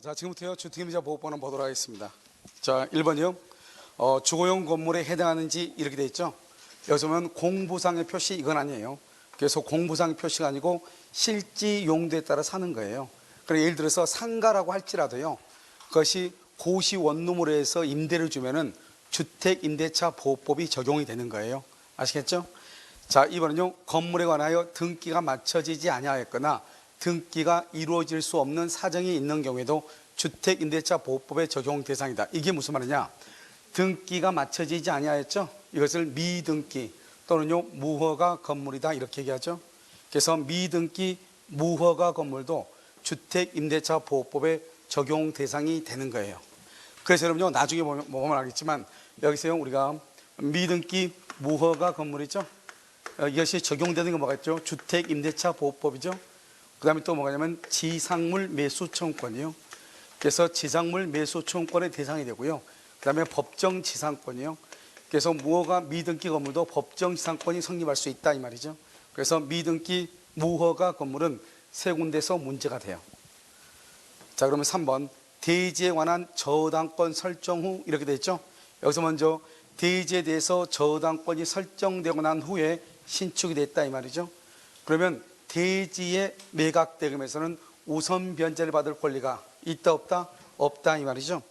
자, 지금부터요, 주택임대차 보호법을 보도록 하겠습니다. 자, 1번이요. 주거용 건물에 해당하는지 이렇게 돼 있죠. 여기서 보면 공부상의 표시 이건 아니에요. 그래서 공부상의 표시가 아니고 실지 용도에 따라 사는 거예요. 그러니까 예를 들어서 상가라고 할지라도요, 그것이 고시 원룸으로 해서 임대를 주면은 주택임대차 보호법이 적용이 되는 거예요. 아시겠죠? 자, 2번은요. 건물에 관하여 등기가 맞춰지지 아니하였거나 등기가 이루어질 수 없는 사정이 있는 경우에도 주택임대차 보호법의 적용 대상이다. 이게 무슨 말이냐? 등기가 맞춰지지 아니하였죠. 이것을 미등기 또는요 무허가 건물이다 이렇게 얘기하죠. 그래서 미등기 무허가 건물도 주택임대차 보호법의 적용 대상이 되는 거예요. 그래서 여러분요 나중에 보면 알겠지만 여기서요 우리가 미등기 무허가 건물이죠. 이것이 적용되는 게 뭐가 있죠? 주택임대차 보호법이죠. 그 다음에 또 뭐냐면 지상물 매수청권이요. 그래서 지상물 매수청권의 대상이 되고요. 그 다음에 법정지상권이요. 그래서 무허가 미등기 건물도 법정지상권이 성립할 수 있다 이 말이죠. 그래서 미등기 무허가 건물은 세 군데서 문제가 돼요. 자, 그러면 3번 대지에 관한 저당권 설정 후 이렇게 돼 있죠. 여기서 먼저 대지에 대해서 저당권이 설정되고 난 후에 신축이 됐다 이 말이죠. 그러면 대지의 매각 대금에서는 우선 변제를 받을 권리가 있다 없다? 없다 이 말이죠.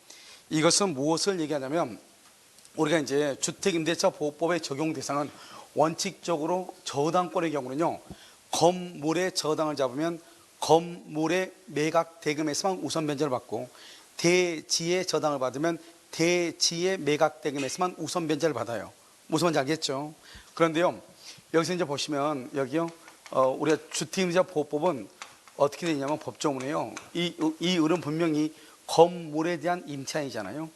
이것은 무엇을 얘기하냐면 우리가 이제 주택임대차 보호법의 적용 대상은 원칙적으로 저당권의 경우는요 건물의 저당을 잡으면 건물의 매각 대금에서만 우선 변제를 받고 대지의 저당을 받으면 대지의 매각 대금에서만 우선 변제를 받아요. 무슨 말인지 알겠죠? 그런데요 여기서 이제 보시면 여기요 우리가 주택임대차 보호법은 어떻게 되냐면 법조문에요 이 을은 분명히 건물에 대한 임차인이잖아요.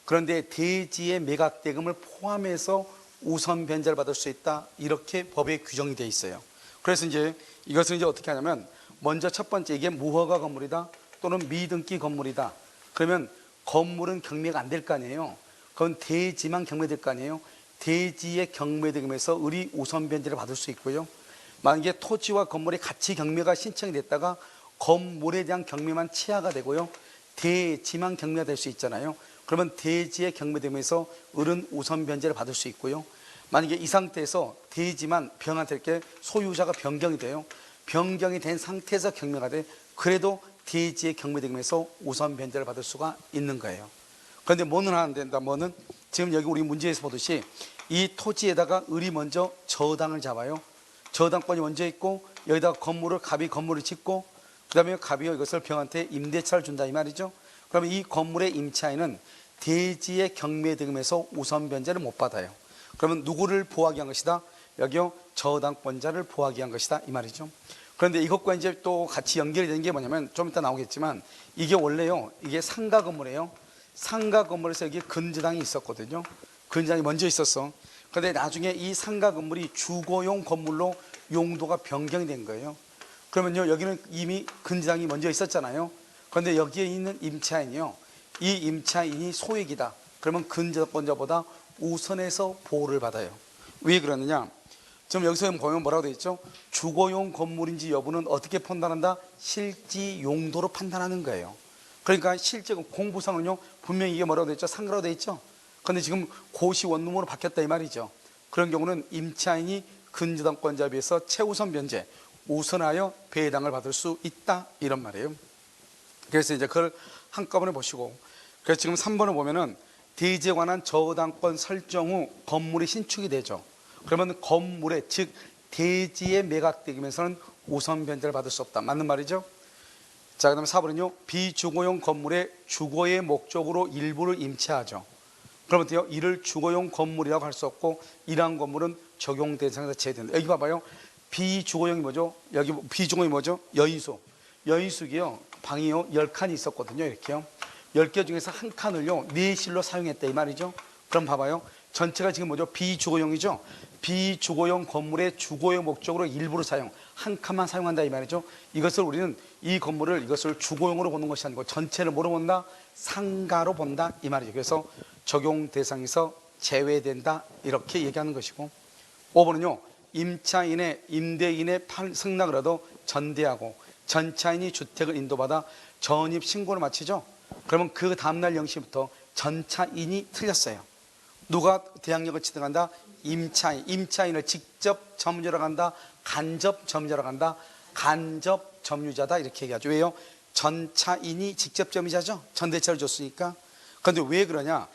그런데 대지의 매각 대금을 포함해서 우선 변제를 받을 수 있다 이렇게 법에 규정이 되어 있어요. 그래서 이제 이것을 이제 어떻게 하냐면 먼저 첫 번째 이게 무허가 건물이다 또는 미등기 건물이다. 그러면 건물은 경매가 안 될 거 아니에요. 그건 대지만 경매될 거 아니에요. 대지의 경매 대금에서 을이 우선 변제를 받을 수 있고요. 만약에 토지와 건물이 같이 경매가 신청이 됐다가 건물에 대한 경매만 취하가 되고요. 대지만 경매가 될 수 있잖아요. 그러면 대지의 경매 대금에서 을은 우선 변제를 받을 수 있고요. 만약에 이 상태에서 대지만 변환될 게 소유자가 변경이 돼요. 변경이 된 상태에서 경매가 돼. 그래도 대지의 경매 대금에서 우선 변제를 받을 수가 있는 거예요. 그런데 뭐는 안 된다. 뭐는 지금 여기 우리 문제에서 보듯이 이 토지에다가 을이 먼저 저당을 잡아요. 저당권이 먼저 있고 여기다가 갑이 건물을 짓고 그 다음에 갑이 이것을 병한테 임대차를 준다 이 말이죠. 그러면 이 건물의 임차인은 대지의 경매 대금에서 우선 변제를 못 받아요. 그러면 누구를 보호하기 위한 것이다? 여기요 저당권자를 보호하기 위한 것이다 이 말이죠. 그런데 이것과 이제 또 같이 연결이 되는 게 뭐냐면 좀 이따 나오겠지만 이게 원래요 이게 상가 건물이에요. 상가 건물에서 여기 근저당이 있었거든요. 근저당이 먼저 있었어. 그런데 나중에 이 상가 건물이 주거용 건물로 용도가 변경이 된 거예요. 그러면요 여기는 이미 근저당이 먼저 있었잖아요. 그런데 여기에 있는 임차인이요 이 임차인이 소액이다. 그러면 근저당권자보다 우선해서 보호를 받아요. 왜 그러느냐? 지금 여기서 보면 뭐라고 되어 있죠? 주거용 건물인지 여부는 어떻게 판단한다? 실지 용도로 판단하는 거예요. 그러니까 실제 공부상은요 분명히 이게 뭐라고 되어 있죠? 상가라고 되어 있죠. 그런데 지금 고시 원룸으로 바뀌었다 이 말이죠. 그런 경우는 임차인이 근저당권자에 비해서 최우선 변제 우선하여 배당을 받을 수 있다 이런 말이에요. 그래서 이제 그걸 한꺼번에 보시고 그래서 지금 3번을 보면은 대지에 관한 저당권 설정 후 건물이 신축이 되죠. 그러면 건물의 즉 대지의 매각 대금에서는 우선 변제를 받을 수 없다. 맞는 말이죠. 자, 그다음에 4번은요 비주거용 건물의 주거의 목적으로 일부를 임차하죠. 그러면 어때요? 이를 주거용 건물이라고 할 수 없고 이러한 건물은 적용 대상에서 제외된다. 여기 봐봐요. 비주거용이 뭐죠? 여기 비주거용이 뭐죠? 여인숙. 여인숙이요 방이요 10칸이 있었거든요. 이렇게요 10개 중에서 한 칸을요 내실로 사용했다 이 말이죠. 그럼 봐봐요. 전체가 지금 뭐죠? 비주거용이죠. 비주거용 건물의 주거용 목적으로 일부를 사용 한 칸만 사용한다 이 말이죠. 이것을 우리는 이 건물을 이것을 주거용으로 보는 것이 아니고 전체를 뭐로 본다? 상가로 본다 이 말이죠. 그래서 적용 대상에서 제외된다 이렇게 얘기하는 것이고 5번은요 임차인의 임대인의 승낙을 얻어 전대하고 전차인이 주택을 인도받아 전입 신고를 마치죠. 그러면 그 다음날 0시부터 전차인이 틀렸어요. 누가 대항력을 취득한다? 임차인. 임차인을 직접 점유하러 간다? 간접 점유하러 간다? 간접 점유자다 이렇게 얘기하죠. 왜요? 전차인이 직접 점유자죠. 전대차를 줬으니까. 그런데 왜 그러냐?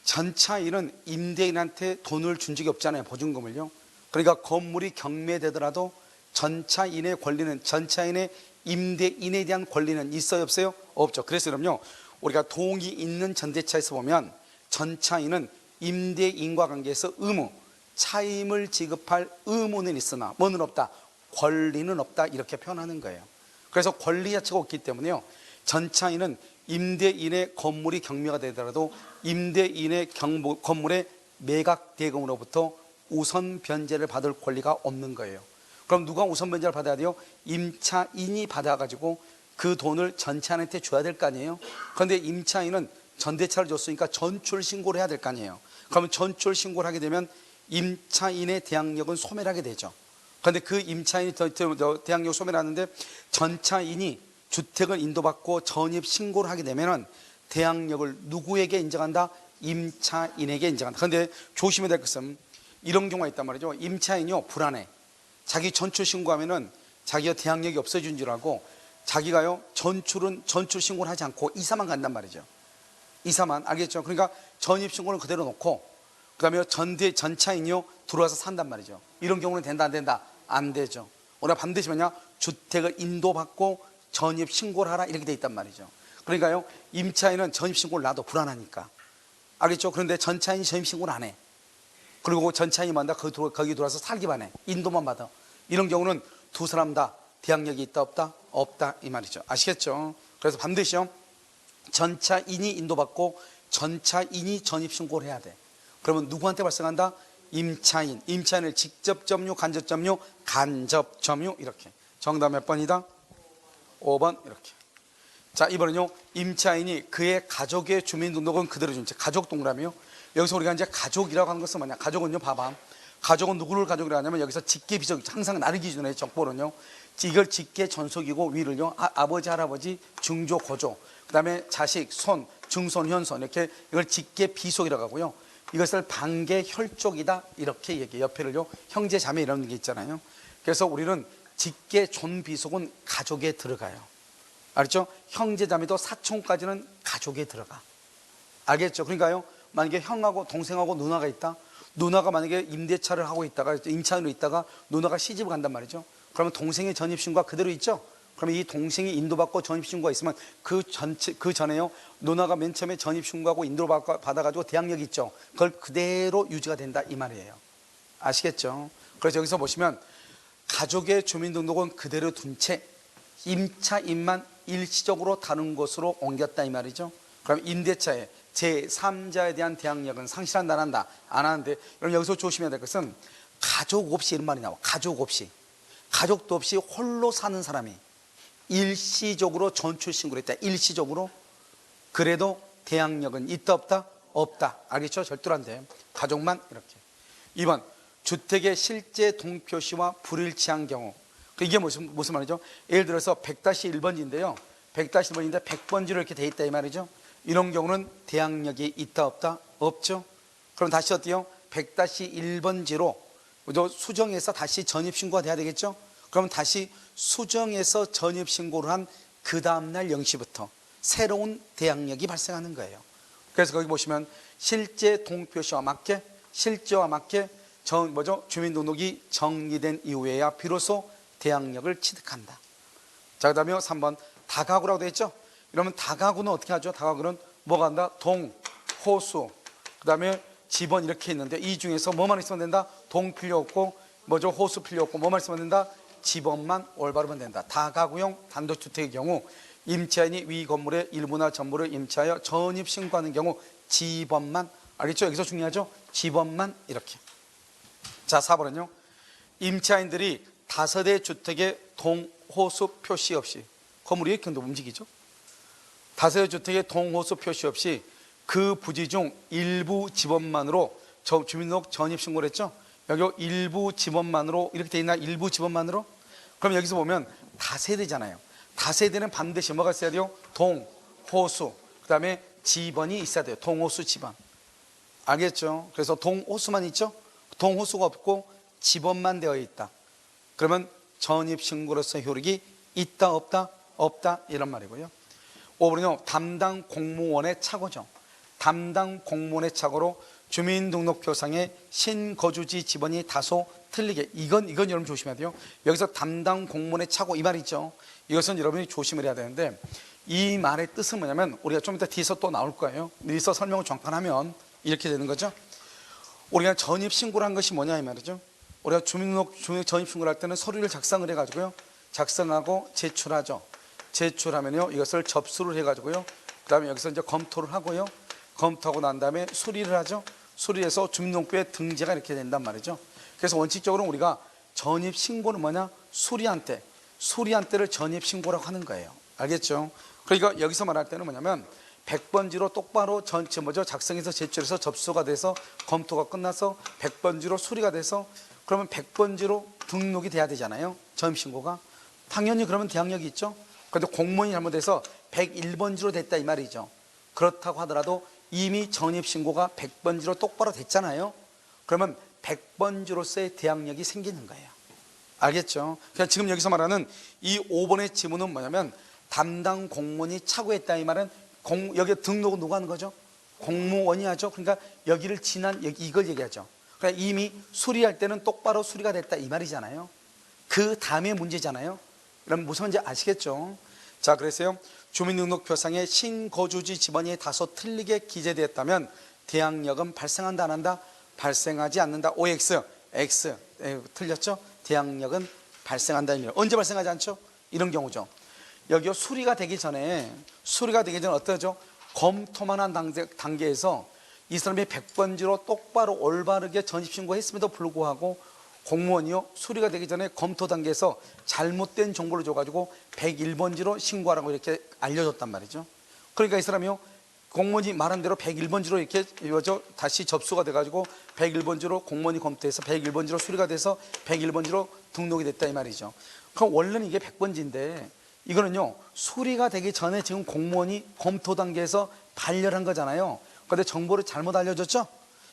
전차인은 임대인한테 돈을 준 적이 없잖아요. 보증금을요. 그러니까 건물이 경매되더라도 전차인의 권리는, 전차인의 임대인에 대한 권리는 있어요 없어요? 없죠. 그래서 그럼요, 우리가 동이 있는 전대차에서 보면 전차인은 임대인과 관계에서 의무, 차임을 지급할 의무는 있으나 뭐는 없다? 권리는 없다 이렇게 표현하는 거예요. 그래서 권리 자체가 없기 때문에요, 전차인은 임대인의 건물이 경매가 되더라도 임대인의 건물의 매각 대금으로부터 우선 변제를 받을 권리가 없는 거예요. 그럼 누가 우선 변제를 받아야 돼요? 임차인이 받아가지고 그 돈을 전차인한테 줘야 될 거 아니에요. 그런데 임차인은 전대차를 줬으니까 전출 신고를 해야 될 거 아니에요. 그러면 전출 신고를 하게 되면 임차인의 대항력은 소멸하게 되죠. 그런데 그 임차인이 대항력 소멸을 하는데 전차인이 주택을 인도받고 전입 신고를 하게 되면 대항력을 누구에게 인정한다? 임차인에게 인정한다. 그런데 조심해야 될 것은 이런 경우가 있단 말이죠. 임차인이요, 불안해. 자기 전출 신고하면은 자기가 대항력이 없어진 줄 알고 자기가요 전출 신고를 하지 않고 이사만 간단 말이죠. 이사만, 알겠죠? 그러니까 전입 신고는 그대로 놓고 그다음에 전차인이요 들어와서 산단 말이죠. 이런 경우는 된다 안 된다? 안 되죠. 우리가 반드시 뭐냐? 주택을 인도받고 전입 신고를 하라 이렇게 돼 있단 말이죠. 그러니까요, 임차인은 전입 신고를 놔도 불안하니까, 알겠죠? 그런데 전차인이 전입 신고를 안 해. 그리고 전차인이 만다 거기 들어와서 살기만 해. 인도만 받아. 이런 경우는 두 사람 다 대항력이 있다 없다? 없다 이 말이죠. 아시겠죠? 그래서 반드시요, 전차인이 인도받고 전차인이 전입신고를 해야 돼. 그러면 누구한테 발생한다? 임차인. 임차인을 직접 점유, 간접 점유, 간접 점유 이렇게. 정답 몇 번이다? 5번 이렇게. 자, 이번은요, 임차인이 그의 가족의 주민등록은 그대로 준 채, 가족 동그라미요. 여기서 우리가 이제 가족이라고 하는 것은 뭐냐? 가족은요, 봐봐. 가족은 누구를 가족이라고 하냐면 여기서 직계 비속, 항상 나를 기준으로 해. 적보는요, 이걸 직계 전속이고 위를요 아버지, 할아버지, 중조, 고조, 그 다음에 자식, 손, 증손, 현손 이렇게, 이걸 직계 비속이라고 하고요. 이것을 반계 혈족이다 이렇게 얘기해요. 옆에를요 형제 자매 이런 게 있잖아요. 그래서 우리는 직계 존비속은 가족에 들어가요. 알겠죠? 형제 자매도 사촌까지는 가족에 들어가. 알겠죠? 그러니까요, 만약에 형하고 동생하고 누나가 있다. 누나가 만약에 임대차를 하고 있다가 임차인으로 있다가 누나가 시집을 간단 말이죠. 그러면 동생의 전입신고가 그대로 있죠. 그러면 이 동생이 인도받고 전입신고가 있으면 그 전에요 누나가 맨 처음에 전입신고하고 인도받아가지고 대항력이 있죠. 그걸 그대로 유지가 된다 이 말이에요. 아시겠죠? 그래서 여기서 보시면 가족의 주민등록은 그대로 둔 채 임차인만 일시적으로 다른 곳으로 옮겼다 이 말이죠. 그럼 임대차에 제3자에 대한 대항력은 상실한다 안 한다? 안 하는데, 여러분 여기서 조심해야 될 것은 가족 없이 이런 말이 나와. 가족 없이, 가족도 없이 홀로 사는 사람이 일시적으로 전출신고를 했다. 일시적으로. 그래도 대항력은 있다 없다? 없다. 알겠죠? 절대로 안 돼요. 가족만 이렇게. 2번, 주택의 실제 동표시와 불일치한 경우. 이게 무슨 말이죠? 예를 들어서 100-1번지인데요 100-1번인데 100번지로 이렇게 돼 있다 이 말이죠. 이런 경우는 대항력이 있다 없다? 없죠. 그럼 다시 어때요? 100-1번지로 수정해서 다시 전입신고가 돼야 되겠죠. 그러면 다시 수정해서 전입신고를 한 그 다음날 0시부터 새로운 대항력이 발생하는 거예요. 그래서 거기 보시면 실제 동표시와 맞게, 실제와 맞게 주민등록이 정리된 이후에야 비로소 대항력을 취득한다. 자, 그 다음에 3번 다가구라고 되어 있죠. 이러면 다가구는 어떻게 하죠? 다가구는 뭐가 한다? 동, 호수, 그 다음에 집원 이렇게 있는데 이 중에서 뭐만 있으면 된다? 동 필요 없고 호수 필요 없고 뭐만 있으면 된다? 집원만 올바르면 된다. 다가구용 단독주택의 경우 임차인이 위 건물의 일부나 전부를 임차하여 전입신고하는 경우 집원만, 알겠죠? 여기서 중요하죠? 집원만 이렇게. 자, 4번은요 임차인들이 다세대 주택의 동호수 표시 없이, 건물이 이렇게 움직이죠. 다세대 주택의 동호수 표시 없이 그 부지 중 일부 집원만으로 주민등록 전입신고를 했죠. 여기 일부 집원만으로 이렇게 돼 있나? 일부 집원만으로? 그럼 여기서 보면 다세대잖아요. 다세대는 반드시 뭐가 있어야 돼요? 동, 호수, 그 다음에 지번이 있어야 돼요. 동호수 지번. 알겠죠? 그래서 동호수만 있죠? 동호수가 없고 지번만 되어 있다. 그러면 전입신고로서의 효력이 있다 없다? 없다 이런 말이고요. 5번은요 담당 공무원의 착오죠. 담당 공무원의 착오로 주민등록표상의 신거주지 지번이 다소 틀리게, 이건 여러분 조심해야 돼요. 여기서 담당 공무원의 착오 이 말 있죠. 이것은 여러분이 조심을 해야 되는데, 이 말의 뜻은 뭐냐면 우리가 좀 이따 뒤에서 또 나올 거예요. 뒤에서 설명을 정판하면 이렇게 되는 거죠. 우리가 전입신고를 한 것이 뭐냐 이 말이죠. 우리가 주민등록 전입신고를 할 때는 서류를 작성을 해가지고요, 작성하고 제출하죠. 제출하면요 이것을 접수를 해가지고요, 그 다음에 여기서 이제 검토를 하고요, 검토하고 난 다음에 수리를 하죠. 수리해서 주민등록부에 등재가 이렇게 된단 말이죠. 그래서 원칙적으로 우리가 전입신고는 뭐냐, 수리한 때를 전입신고라고 하는 거예요. 알겠죠? 그러니까 여기서 말할 때는 뭐냐면 100번지로 똑바로 작성해서 제출해서 접수가 돼서 검토가 끝나서 100번지로 수리가 돼서, 그러면 100번지로 등록이 돼야 되잖아요. 전입신고가. 당연히 그러면 대항력이 있죠. 그런데 공무원이 잘못해서 101번지로 됐다 이 말이죠. 그렇다고 하더라도 이미 전입신고가 100번지로 똑바로 됐잖아요. 그러면 100번지로서의 대항력이 생기는 거예요. 알겠죠? 그러니까 지금 여기서 말하는 이 5번의 지문은 뭐냐면 담당 공무원이 착오했다 이 말은 여기 등록은 누가 하는 거죠? 공무원이 하죠. 그러니까 여기를 지난 이걸 얘기하죠. 그러니까 이미 수리할 때는 똑바로 수리가 됐다 이 말이잖아요. 그 다음에 문제잖아요. 그럼 무슨 말인지 아시겠죠? 자, 그래서요 주민등록표상에 신거주지 지번이 다소 틀리게 기재되었다면 대항력은 발생한다 안 한다? 발생하지 않는다. OX, X 틀렸죠? 대항력은 발생한다. 언제 발생하지 않죠? 이런 경우죠. 여기요 수리가 되기 전에 어떠죠? 검토만 한 단계에서 이 사람이 100번지로 똑바로 올바르게 전입신고했음에도 불구하고 공무원이요 수리가 되기 전에 검토 단계에서 잘못된 정보를 줘가지고 101번지로 신고하라고 이렇게 알려줬단 말이죠. 그러니까 이 사람이요 공무원이 말한 대로 101번지로 이렇게 다시 접수가 돼가지고 101번지로 공무원이 검토해서 101번지로 수리가 돼서 101번지로 등록이 됐다 이 말이죠. 그럼 원래는 이게 100번지인데 이거는요 수리가 되기 전에 지금 공무원이 검토 단계에서 발열한 거잖아요. 그런데 정보를 잘못 알려줬죠.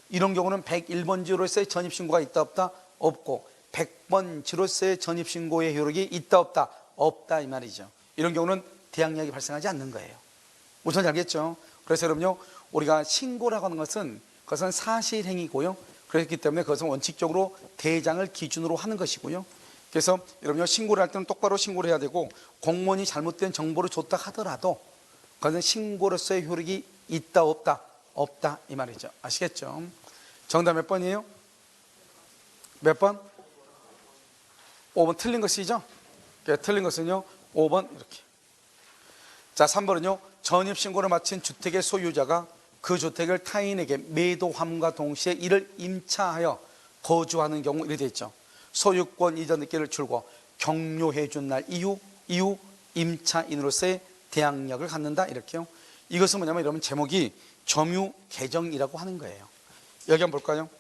이런 경우는 101번지로서의 전입신고가 있다 없다? 없고 100번지로서의 전입신고의 효력이 있다 없다? 없다 이 말이죠. 이런 경우는 대항력이 발생하지 않는 거예요. 무슨 알겠죠? 그래서 여러분요 우리가 신고라고 하는 것은 그것은 사실행위고요, 그렇기 때문에 그것은 원칙적으로 대장을 기준으로 하는 것이고요. 그래서 여러분요 신고를 할 때는 똑바로 신고를 해야 되고, 공무원이 잘못된 정보를 줬다 하더라도 그것은 신고로서의 효력이 있다 없다? 없다 이 말이죠. 아시겠죠? 정답 몇 번이에요? 몇 번? 5번 틀린 것이죠? 틀린 것은요 5번 이렇게. 자 3번은요 전입신고를 마친 주택의 소유자가 그 주택을 타인에게 매도함과 동시에 이를 임차하여 거주하는 경우 이렇게 되어 있죠. 소유권 이전 늦기를 줄고 격려해 준 날 이후 임차인으로서의 대항력을 갖는다 이렇게요. 이것은 뭐냐면 여러분 제목이 점유 개정이라고 하는 거예요. 여기 한번 볼까요?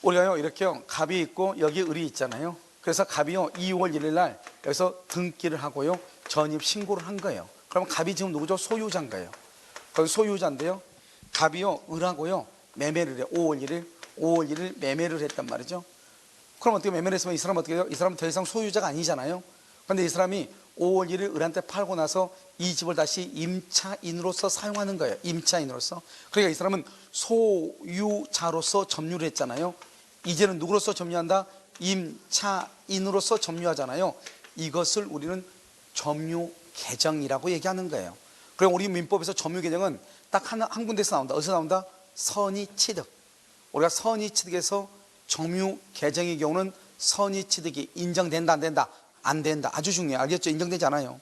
우리가요 이렇게요 갑이 있고 여기 을이 있잖아요. 그래서 갑이요 2월 1일 날 여기서 등기를 하고요 전입 신고를 한 거예요. 그러면 갑이 지금 누구죠? 소유자인 거예요. 거기 소유자인데요 갑이요 을하고요 매매를 해요. 5월 1일 매매를 했단 말이죠. 그럼 어떻게 매매를 했으면 이 사람은 어떻게 해요? 이 사람은 더 이상 소유자가 아니잖아요. 그런데 이 사람이 5월 1일 을한테 팔고 나서 이 집을 다시 임차인으로서 사용하는 거예요. 임차인으로서. 그러니까 이 사람은 소유자로서 점유를 했잖아요. 이제는 누구로서 점유한다? 임차인으로서 점유하잖아요. 이것을 우리는 점유 개정이라고 얘기하는 거예요. 그럼 우리 민법에서 점유 개정은 딱 한 군데서 나온다. 어디서 나온다? 선의취득. 우리가 선의취득에서 점유 개정의 경우는 선의취득이 인정된다 안 된다? 안 된다. 아주 중요해요. 알겠죠? 인정되지 않아요.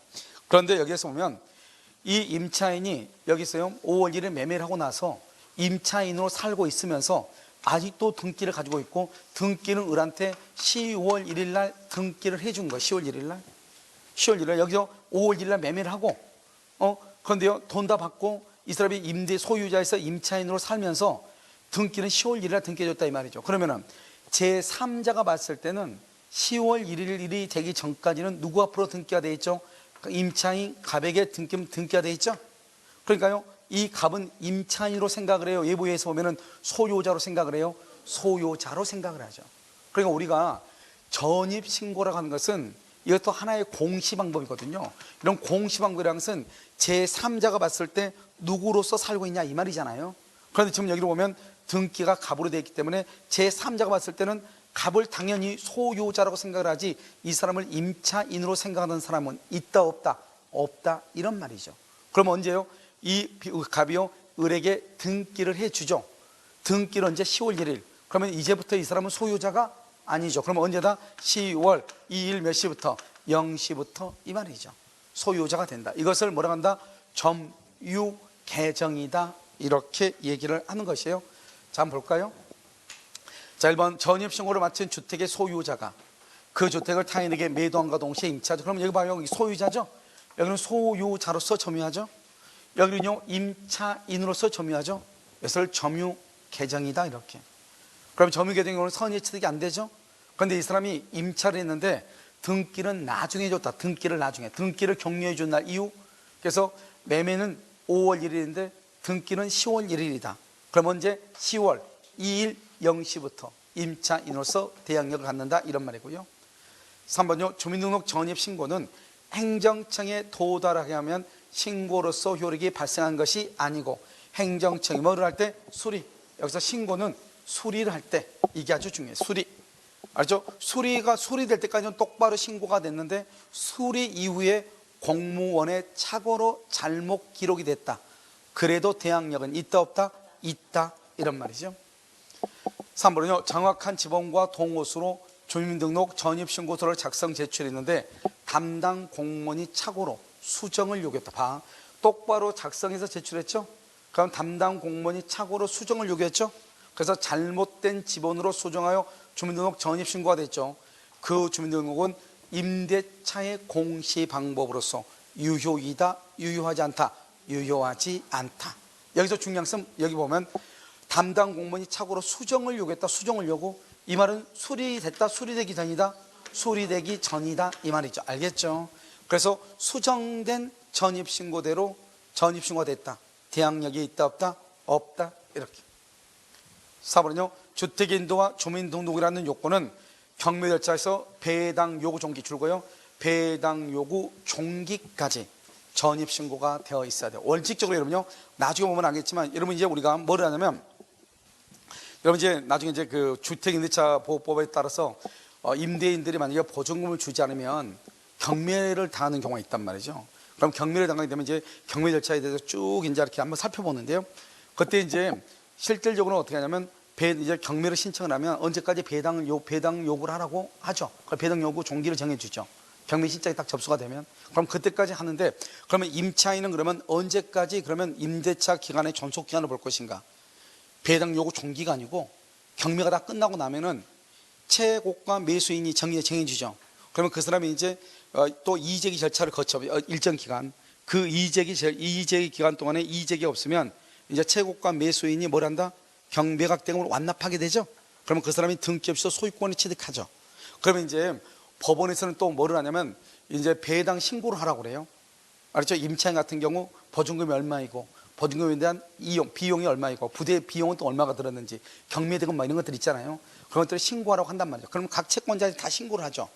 그런데 여기에서 보면 이 임차인이 여기서요 5월 1일 매매를 하고 나서 임차인으로 살고 있으면서 아직도 등기를 가지고 있고, 등기는 을한테 10월 1일 날 등기를 해준 거예요. 10월 1일 날 여기서 5월 1일 날 매매를 하고 그런데요 돈 다 받고 이 사람이 임대 소유자에서 임차인으로 살면서 등기는 10월 1일 날 등기해줬다 이 말이죠. 그러면은 제3자가 봤을 때는 10월 1일이 되기 전까지는 누구 앞으로 등기가 되어 있죠? 임차인 갑에게 등기가 되어 있죠. 그러니까요, 이 갑은 임차인으로 생각을 해요. 예보에서 보면은 소유자로 생각을 해요. 소유자로 생각을 하죠. 그러니까 우리가 전입신고라고 하는 것은 이것도 하나의 공시방법이거든요. 이런 공시방법이라는 것은 제3자가 봤을 때 누구로서 살고 있냐 이 말이잖아요. 그런데 지금 여기로 보면 등기가 갑으로 되어 있기 때문에 제3자가 봤을 때는 갑을 당연히 소유자라고 생각을 하지, 이 사람을 임차인으로 생각하는 사람은 있다 없다? 없다, 이런 말이죠. 그럼 언제요? 이 갑이요 을에게 등기를 해주죠. 등기를 언제? 10월 1일. 그러면 이제부터 이 사람은 소유자가 아니죠. 그러면 언제다? 10월 2일 몇 시부터? 0시부터 이 말이죠. 소유자가 된다. 이것을 뭐라고 한다? 점유 개정이다, 이렇게 얘기를 하는 것이에요. 자, 한번 볼까요? 자, 1번 전입신고를 마친 주택의 소유자가 그 주택을 타인에게 매도함과 동시에 임차하죠. 그럼 여기 봐요, 여기 소유자죠. 여기는 소유자로서 점유하죠. 여기는요 임차인으로서 점유하죠. 그래서 점유 개정이다, 이렇게. 그럼 점유 개정이 오늘 선의 취득이 안 되죠. 그런데 이 사람이 임차를 했는데 등기는 나중에 줬다. 등기를 격려해 준 날 이후. 그래서 매매는 5월 1일인데 등기는 10월 1일이다. 그럼 언제? 10월 2일 0시부터 임차인으로서 대항력을 갖는다, 이런 말이고요. 3번요 주민등록 전입신고는 행정청에 도달하게 하면 신고로서 효력이 발생한 것이 아니고, 행정청이 뭐를 할 때? 수리. 여기서 신고는 수리를 할 때, 이게 아주 중요해요. 수리. 알죠? 수리될 때까지는 똑바로 신고가 됐는데 수리 이후에 공무원의 착오로 잘못 기록이 됐다. 그래도 대항력은 있다 없다? 있다, 이런 말이죠. 3번은요 정확한 지번과 동호수로 주민등록 전입신고서를 작성 제출했는데 담당 공무원이 착오로 수정을 요구했다. 봐, 똑바로 작성해서 제출했죠. 그럼 담당 공무원이 착오로 수정을 요구했죠. 그래서 잘못된 지번으로 수정하여 주민등록 전입신고가 됐죠. 그 주민등록은 임대차의 공시 방법으로서 유효이다, 유효하지 않다? 유효하지 않다. 여기서 중요한 것은 여기 보면 담당 공무원이 착오로 수정을 요구했다. 수정을 요구. 이 말은 수리됐다, 수리되기 전이다, 수리되기 전이다, 이 말이죠. 알겠죠? 그래서 수정된 전입신고대로 전입신고가 됐다. 대항력이 있다 없다? 없다, 이렇게. 4번은요 주택의 인도와 주민등록이라는 요건은 경매 절차에서 배당 요구 종기, 줄거요 배당 요구 종기까지 전입신고가 되어 있어야 돼요. 원칙적으로 여러분요 나중에 보면 알겠지만, 여러분 이제 우리가 뭐를 하냐면, 여러분 이제 나중에 이제 그 주택임대차 보호법에 따라서 임대인들이 만약에 보증금을 주지 않으면 경매를 당하는 경우가 있단 말이죠. 그럼 경매를 당하게 되면 이제 경매 절차에 대해서 쭉 이제 이렇게 한번 살펴보는데요. 그때 이제 실질적으로 어떻게 하냐면, 이제 경매를 신청을 하면 언제까지 배당 요구를 하라고 하죠. 배당 요구 종기를 정해주죠. 경매 신청이 딱 접수가 되면. 그럼 그때까지 하는데, 그러면 임차인은 그러면 언제까지 그러면 임대차 기간의 존속 기간을 볼 것인가? 배당 요구 종기가 아니고 경매가 다 끝나고 나면은 최고가 매수인이 정해지죠. 그러면 그 사람이 이제 또 이재기 절차를 거쳐 일정 기간, 그 이재기 기간 동안에 이재기 없으면 이제 최고가 매수인이 뭘 한다? 경매각 대금을 완납하게 되죠. 그러면 그 사람이 등기 없이도 소유권을 취득하죠. 그러면 이제 법원에서는 또 뭐를 하냐면 이제 배당 신고를 하라고 그래요. 알았죠? 임차인 같은 경우 보증금이 얼마이고, 보증금에 대한 비용이 얼마이고, 부대 비용은 또 얼마가 들었는지, 경매대금 뭐 이런 것들 있잖아요. 그런 것들을 신고하라고 한단 말이죠. 그러면 각 채권자들이 다 신고를 하죠.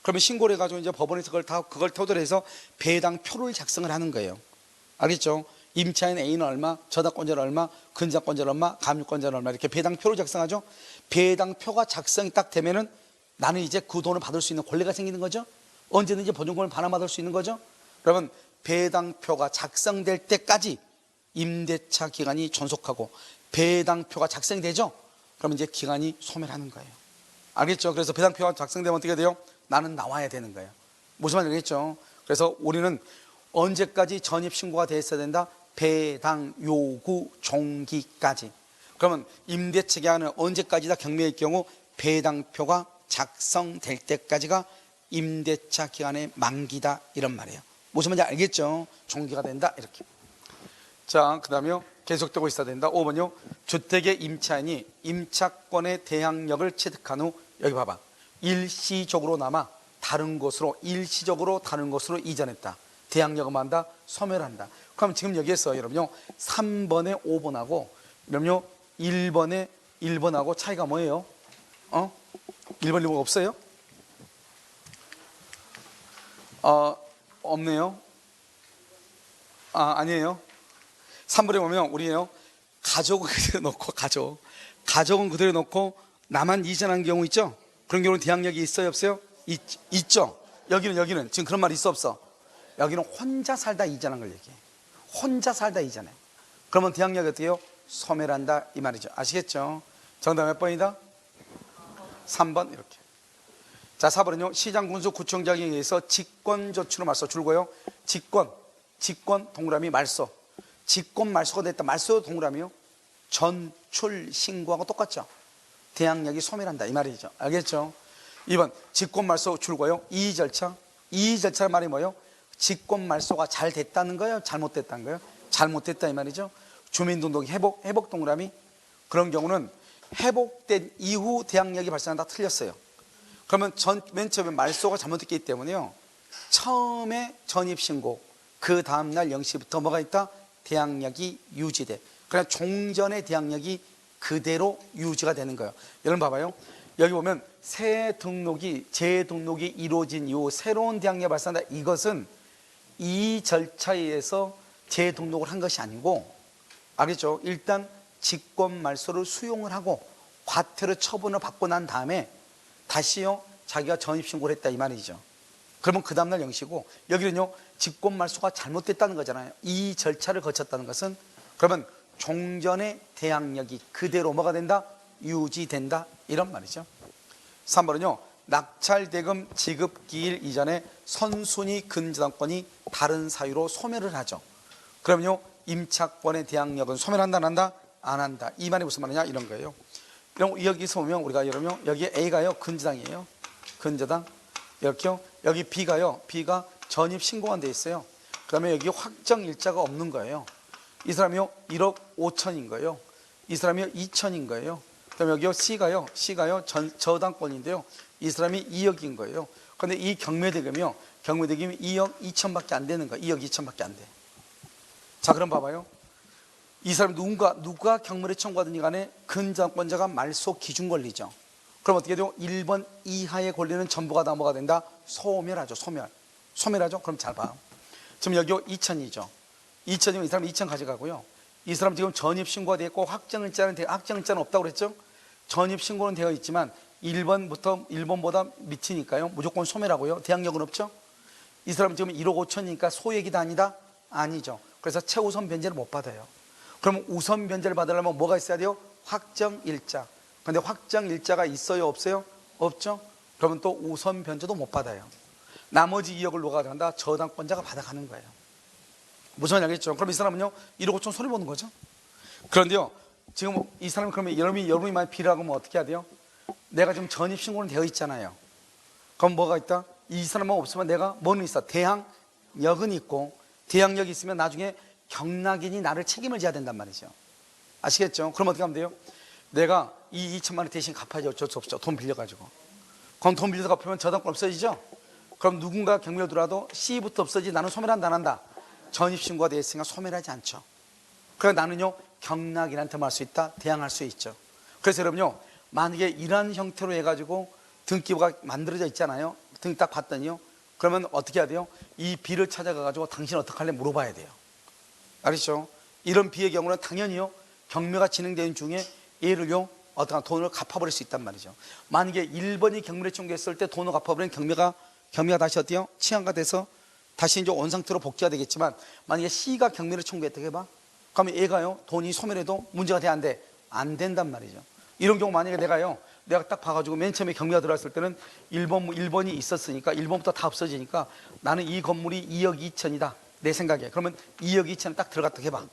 그러면 신고를 해가지고 이제 법원에서 그걸 토대로 해서 배당표를 작성을 하는 거예요. 알겠죠? 임차인 A는 얼마, 저당권자는 얼마, 근저당권자는 얼마, 감유권자는 얼마, 이렇게 배당표를 작성하죠. 배당표가 작성이 딱 되면은 나는 이제 그 돈을 받을 수 있는 권리가 생기는 거죠. 언제든지 보증금을 반환받을 수 있는 거죠. 그러면 배당표가 작성될 때까지 임대차 기간이 존속하고, 배당표가 작성이 되죠. 그러면 이제 기간이 소멸하는 거예요. 알겠죠? 그래서 배당표가 작성되면 어떻게 돼요? 나는 나와야 되는 거예요. 무슨 말인지 알겠죠? 그래서 우리는 언제까지 전입신고가 돼 있어야 된다? 배당 요구 종기까지. 그러면 임대차 기간은 언제까지다? 경매일 경우 배당표가 작성될 때까지가 임대차 기간의 만기다, 이런 말이에요. 무슨 말인지 알겠죠? 종기가 된다, 이렇게. 자, 그 다음에요 계속되고 있어야 된다. 5번요 주택의 임차인이 임차권의 대항력을 취득한 후, 여기 봐봐, 일시적으로 일시적으로 다른 곳으로 이전했다. 대항력을 한다, 소멸한다. 그럼 지금 여기에서 여러분요 3번에 5번하고 여러분요 1번하고 차이가 뭐예요? 1번 1번 없어요? 없네요. 아니에요. 3번에 보면 우리요 가족은 그대로 놓고 가족은 그대로 놓고 나만 이전한 경우 있죠? 그런 경우는 대항력이 있어요, 없어요? 있죠. 여기는 지금 그런 말 있어, 없어? 여기는 혼자 살다 이전한 걸 얘기해. 혼자 살다 이전해. 그러면 대항력이 어떻게 해요? 소멸한다 이 말이죠. 아시겠죠? 정답 몇 번이다? 3번 이렇게. 자, 4번은요 시장군수 구청장에 의해서 직권조치로 말소 줄고요. 직권 동그라미 말소. 직권 말소가 됐다. 말소 동그라미요. 전출 신고하고 똑같죠. 대항력이 소멸한다 이 말이죠. 알겠죠? 2번 직권 말소 줄고요. 이의 절차는 말이 뭐예요? 직권 말소가 잘 됐다는 거예요? 잘못됐다는 거예요? 잘못됐다 이 말이죠. 주민등록 회복 동그라미. 그런 경우는 회복된 이후 대항력이 발생한다 틀렸어요. 그러면 맨 처음에 말소가 잘못됐기 때문에요 처음에 전입신고 그 다음날 0시부터 뭐가 있다? 대항력이 유지돼. 그러나 종전의 대항력이 그대로 유지가 되는 거예요. 여러분 봐봐요. 여기 보면 재등록이 이루어진 이후 새로운 대항력이 발생한다. 이것은 이 절차에 의해서 재등록을 한 것이 아니고, 알겠죠? 일단 직권 말소를 수용을 하고 과태료 처분을 받고 난 다음에 다시요 자기가 전입신고를 했다 이 말이죠. 그러면 그 다음날 0시고, 여기는요 직권 말소가 잘못됐다는 거잖아요. 이 절차를 거쳤다는 것은 그러면 종전의 대항력이 그대로 뭐가 된다? 유지된다 이런 말이죠. 3번은요 낙찰대금 지급기일 이전에 선순위 근저당권이 다른 사유로 소멸을 하죠. 그러면요 임차권의 대항력은 소멸한다 안 한다? 안 한다. 이 말이 무슨 말이냐 이런 거예요. 그럼 여기서 보면 우리가 여러분 여기 A가요 근저당이에요. 근저당 이렇게요. 여기 B가 전입 신고가 돼 있어요. 그 다음에 여기 확정일자가 없는 거예요. 이 사람이요 1억 5천인 거예요. 이 사람이요 2천인 거예요. 그 다음에 여기요 C가요 저당권인데요 이 사람이 2억인 거예요. 그런데 이 경매대금이 2억 2천밖에 안 되는 거예요. 2억 2천밖에 안 돼. 자, 그럼 봐봐요. 이 사람 누가 경매를 청구하든지 간에 근저당권자가 말소 기준 권리죠. 그럼 어떻게 돼요? 1번 이하의 권리는 전부가 다 뭐가 된다? 소멸하죠. 소멸하죠. 그럼 잘 봐. 지금 여기 2천이죠. 2천이면 이 사람 2천 가져가고요. 이 사람 지금 전입신고가 되어 있고 확정일자는 없다고 그랬죠? 전입신고는 되어 있지만 1번보다 밑이니까요 무조건 소멸하고요. 대항력은 없죠? 이 사람 지금 1억 5천이니까 소액이다 아니다? 아니죠. 그래서 최우선 변제를 못 받아요. 그럼 우선 변제를 받으려면 뭐가 있어야 돼요? 확정일자. 근데 확정일자가 있어요 없어요? 없죠? 그러면 또 우선 변제도 못 받아요. 나머지 2억을 누가 가져간다? 저당권자가 받아가는 거예요. 무슨 말인지 알겠죠? 그럼 이 사람은요 1억 5천 손해 보는 거죠. 그런데요 지금 이 사람이 그러면 여러분이 만약 B라고 하면 어떻게 해야 돼요? 내가 지금 전입신고는 되어 있잖아요. 그럼 뭐가 있다? 이 사람만 없으면 내가 뭐는 있어? 대항력은 있고, 대항력이 있으면 나중에 경락인이 나를 책임을 져야 된단 말이죠. 아시겠죠? 그럼 어떻게 하면 돼요? 내가 이 2천만 원 대신 갚아야지. 어쩔 수 없죠. 돈 빌려가지고. 그럼 돈 빌려서 갚으면 저당권 없어지죠? 그럼 누군가 경매로 들어와도 C부터 없어지지. 나는 소멸한다 안 한다? 전입신고가 되어 있으니까 소멸하지 않죠. 그래서 나는요 경락인한테 말 수 있다, 대항할 수 있죠. 그래서 여러분요 만약에 이러한 형태로 해가지고 등기부가 만들어져 있잖아요. 등 딱 봤더니요 그러면 어떻게 해야 돼요? 이 B를 찾아가가지고 당신 어떡할래 물어봐야 돼요. 알겠죠? 이런 B의 경우는 당연히요 경매가 진행되는 중에 얘를요 어떤 돈을 갚아버릴 수 있단 말이죠. 만약에 1번이 경매를 청구했을 때 돈을 갚아버리면 경매가 다시 어때요? 취한가 돼서 다시 이제 원상태로 복귀가 되겠지만, 만약에 C가 경매를 청구했다고 해봐. 그러면 얘가요 돈이 소멸해도 문제가 돼 안 돼? 안 된단 말이죠. 이런 경우 만약에 내가 딱 봐가지고 맨 처음에 경매가 들어왔을 때는 1번이 있었으니까 1번부터 다 없어지니까 나는 이 건물이 2억 2천이다 내 생각에. 그러면 2억 2천 딱 들어갔다 해봐.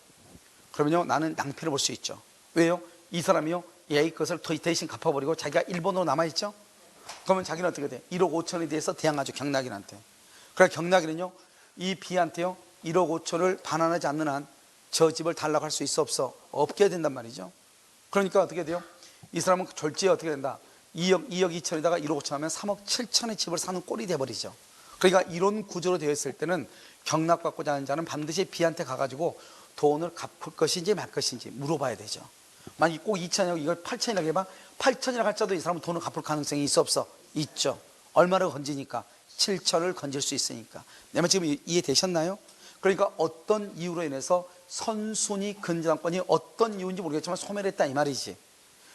그러면요 나는 낭패를 볼 수 있죠. 왜요? 이 사람이요 얘 것을 대신 갚아버리고 자기가 1번으로 남아있죠. 그러면 자기는 어떻게 돼? 1억 5천에 대해서 대항하죠 경락인한테. 그러니까 경락인은요 이 B한테요 1억 5천을 반환하지 않는 한 저 집을 달라고 할 수 있어 없어? 없게 된단 말이죠. 그러니까 어떻게 돼요? 이 사람은 졸지에 어떻게 된다? 2억 2천에다가 1억 5천 하면 3억 7천의 집을 사는 꼴이 돼버리죠. 그러니까 이런 구조로 되어 있을 때는 경락받고자 하는 자는 반드시 B한테 가가지고 돈을 갚을 것인지 말 것인지 물어봐야 되죠. 만약 꼭 2천이라고 이걸 8천이라고 해봐. 8천이라고 할지라도 이 사람은 돈을 갚을 가능성이 있어 없어? 있죠. 얼마를 건지니까 7천을 건질 수 있으니까. 내 말 지금 이해되셨나요? 그러니까 어떤 이유로 인해서 선순위 근저당권이 어떤 이유인지 모르겠지만 소멸했다 이 말이지.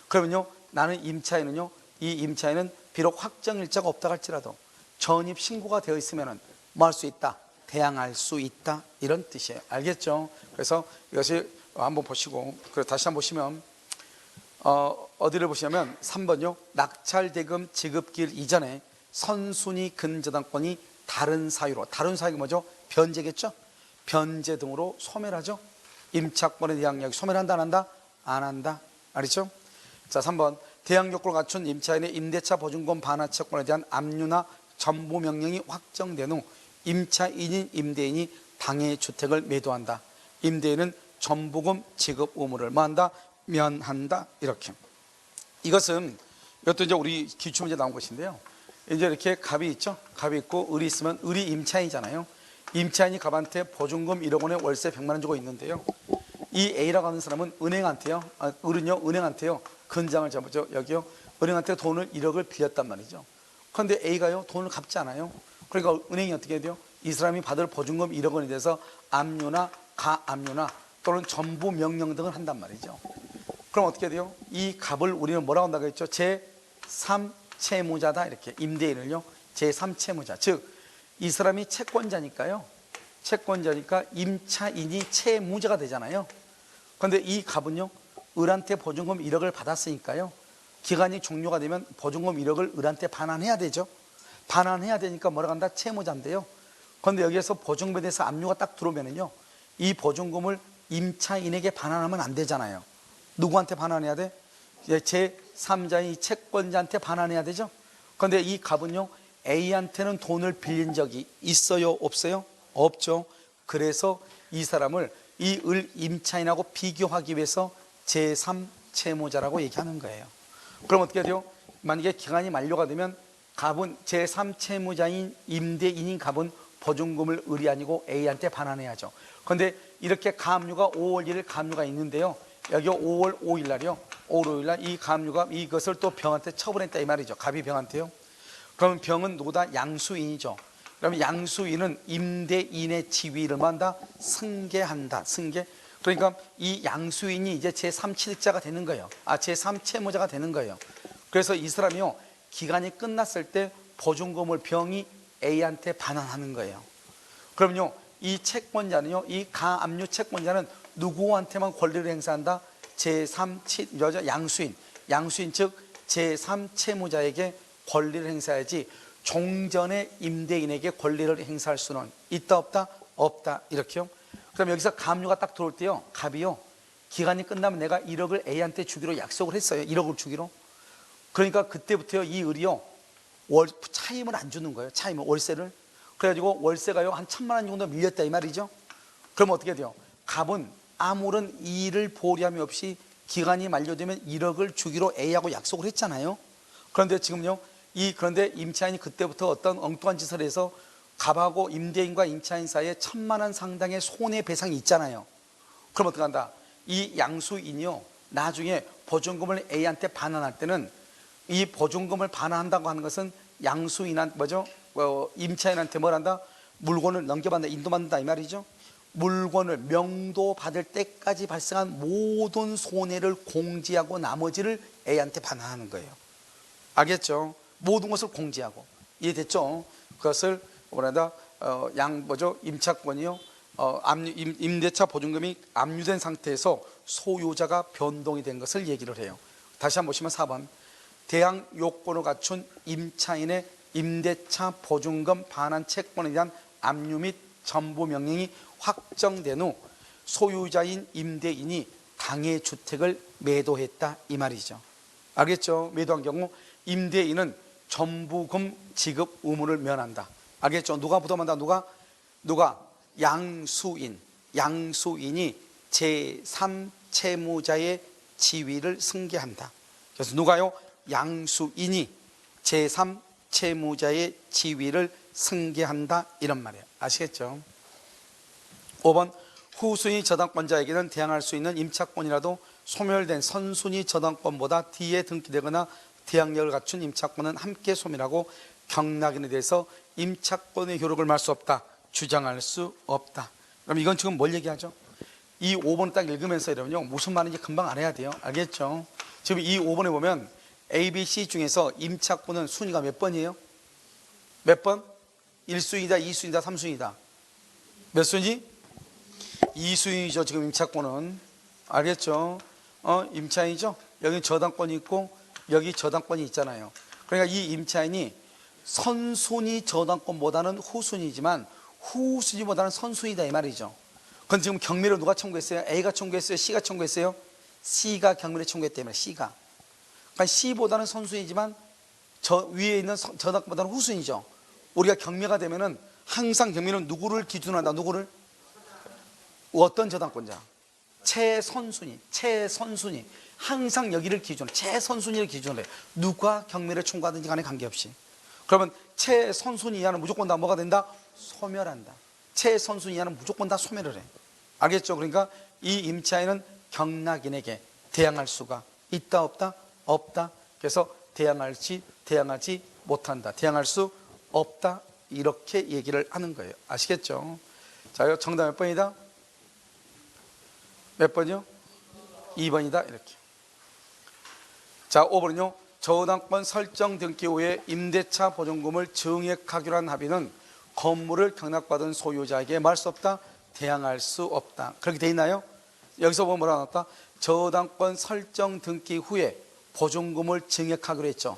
그러면요, 나는 임차인은요, 이 임차인은 비록 확정일자가 없다 할지라도 전입 신고가 되어 있으면은 뭐 할 수 있다? 대항할 수 있다, 이런 뜻이에요. 알겠죠? 그래서 이것이 한번 보시고, 그리고 다시 한번 보시면 어디를 보시냐면 3번요, 낙찰대금 지급기일 이전에 선순위 근저당권이 다른 사유로, 다른 사유가 뭐죠? 변제겠죠? 변제 등으로 소멸하죠. 임차권에 대한 이야기 소멸한다 안 한다? 안 한다. 알겠죠? 자, 3번 대항 요건을 갖춘 임차인의 임대차 보증금 반환 채권에 대한 압류나 전부 명령이 확정된 후 임차인인 임대인이 당해 주택을 매도한다. 임대인은 전부금 지급 의무를 뭐한다? 면한다. 이렇게. 이것도 이제 우리 기출문제 나온 것인데요. 이제 이렇게 갑이 있죠. 갑이 있고 을이 있으면 을이 임차인이잖아요. 임차인이 갑한테 보증금 1억 원에 월세 100만 원 주고 있는데요. 이 A라고 하는 사람은 은행한테요. 을은요, 은행한테요. 근장을 잡았죠. 여기요. 은행한테 돈을 1억을 빌렸단 말이죠. 그런데 A가요, 돈을 갚지 않아요. 그러니까 은행이 어떻게 해야 돼요? 이 사람이 받을 보증금 1억 원에 대해서 압류나 가압류나 또는 전부 명령 등을 한단 말이죠. 그럼 어떻게 돼요? 이 갑을 우리는 뭐라고 한다고 했죠? 제3채무자다. 이렇게 임대인을요, 제3채무자. 즉 이 사람이 채권자니까요. 채권자니까 임차인이 채무자가 되잖아요. 그런데 이 갑은요, 을한테 보증금 1억을 받았으니까요, 기간이 종료가 되면 보증금 1억을 을한테 반환해야 되죠. 반환해야 되니까 뭐라고 한다? 채무자인데요. 그런데 여기에서 보증금에 대해서 압류가 딱 들어오면은요, 이 보증금을 임차인에게 반환하면 안 되잖아요. 누구한테 반환해야 돼? 제3자인 채권자한테 반환해야 되죠. 그런데 이 갑은요, A한테는 돈을 빌린 적이 있어요? 없어요? 없죠. 그래서 이 사람을 이 을 임차인하고 비교하기 위해서 제3채무자라고 얘기하는 거예요. 그럼 어떻게 돼요? 만약에 기간이 만료가 되면 갑은 제3채무자인 임대인인 갑은 보증금을 을이 아니고 A한테 반환해야죠. 그런데 이렇게 가압류가 5월 1일 가압류가 있는데요, 여기 5월 5일 날이요, 5월 5일 날 이 가압류가 이것을 또 병한테 처분했다 이 말이죠. 갑이 병한테요. 그러면 병은 누구다? 양수인이죠. 그러면 양수인은 임대인의 지위를 뭐한다? 승계한다. 승계. 그러니까 이 양수인이 이제 제3취득자가 되는 거예요. 제3채무자가 되는 거예요. 그래서 이 사람이요, 기간이 끝났을 때 보증금을 병이 A한테 반환하는 거예요. 그러면요, 이 채권자는요, 이 가압류 채권자는 누구한테만 권리를 행사한다? 양수인. 양수인 즉 제3채무자에게 권리를 행사해야지 종전의 임대인에게 권리를 행사할 수는 있다 없다? 없다. 이렇게요. 그럼 여기서 가압류가 딱 들어올 때요, 갑이요, 기간이 끝나면 내가 1억을 A한테 주기로 약속을 했어요. 1억을 주기로. 그러니까 그때부터요, 이 을이요, 차임을 안 주는 거예요. 차임을, 월세를. 그래가지고 월세가요 한 1,000만 원 정도 밀렸다 이 말이죠. 그럼 어떻게 돼요? 갑은 아무런 이의를 보류함이 없이 기간이 만료되면 1억을 주기로 A하고 약속을 했잖아요. 그런데 지금요, 그런데 임차인이 그때부터 어떤 엉뚱한 짓을 해서 갑하고 임대인과 임차인 사이에 1,000만 원 상당의 손해배상이 있잖아요. 그럼 어떻게 한다? 이 양수인이요, 나중에 보증금을 A한테 반환할 때는 이 보증금을 반환한다고 하는 것은 양수인한테 임차인한테 뭘 한다? 물건을 넘겨받는다, 인도받는다 이 말이죠. 물건을 명도받을 때까지 발생한 모든 손해를 공제하고 나머지를 A한테 반환하는 거예요. 알겠죠? 모든 것을 공제하고. 이해됐죠? 그것을 뭐라다? 임차권이요, 임대차 보증금이 압류된 상태에서 소유자가 변동이 된 것을 얘기를 해요. 다시 한번 보시면 4번 대항 요건을 갖춘 임차인의 임대차 보증금 반환 채권에 대한 압류 및 전부 명령이 확정된 후 소유자인 임대인이 당해 주택을 매도했다 이 말이죠. 알겠죠? 매도한 경우 임대인은 전부금 지급 의무를 면한다. 알겠죠? 누가 부담한다? 누가? 양수인이 제3채무자의 지위를 승계한다. 그래서 누가요? 양수인이 제3 채무자의 지위를 승계한다 이런 말이에요. 아시겠죠? 5번 후순위 저당권자에게는 대항할 수 있는 임차권이라도 소멸된 선순위 저당권보다 뒤에 등기되거나 대항력을 갖춘 임차권은 함께 소멸하고 경락인에 대해서 임차권의 효력을 말 수 없다, 주장할 수 없다. 그럼 이건 지금 뭘 얘기하죠? 이 5번을 딱 읽으면서 여러분요 무슨 말인지 금방 알아야 돼요. 알겠죠? 지금 이 5번에 보면 A, B, C 중에서 임차권은 순위가 몇 번이에요? 몇 번? 1순위다, 2순위다, 3순위다. 몇 순위? 2순위죠. 지금 임차권은. 알겠죠? 임차인이죠? 여기 저당권이 있고 여기 저당권이 있잖아요. 그러니까 이 임차인이 선순위 저당권보다는 후순위지만 후순위보다는 선순위다 이 말이죠. 그건 지금 경매를 누가 청구했어요? A가 청구했어요? C가 청구했어요? C가 경매를 청구했다 이 말이에요. C가. 그러니까 C보다는 선순위지만 저 위에 있는 저당권보다는 후순위죠. 우리가 경매가 되면은 항상 경매는 누구를 기준으로 한다? 누구를? 어떤 저당권자? 최선순위. 항상 여기를 기준으로, 최선순위를 기준으로 해. 누가 경매를 청구하든지 간에 관계없이. 그러면 최선순위 이하는 무조건 다 뭐가 된다? 소멸한다. 최선순위 이하는 무조건 다 소멸을 해. 알겠죠? 그러니까 이 임차인은 경락인에게 대항할 수가 있다 없다? 없다. 그래서 대항하지 못한다. 대항할 수 없다. 이렇게 얘기를 하는 거예요. 아시겠죠? 자, 정답 몇 번이다? 몇 번이요? 2번이다. 이렇게. 자, 5번은요. 저당권 설정 등기 후에 임대차 보증금을 증액하기로 한 합의는 건물을 경락받은 소유자에게 말할 수 없다. 대항할 수 없다. 그렇게 돼 있나요? 여기서 보면 뭐라 나왔다? 저당권 설정 등기 후에 보증금을 증액하기로 했죠.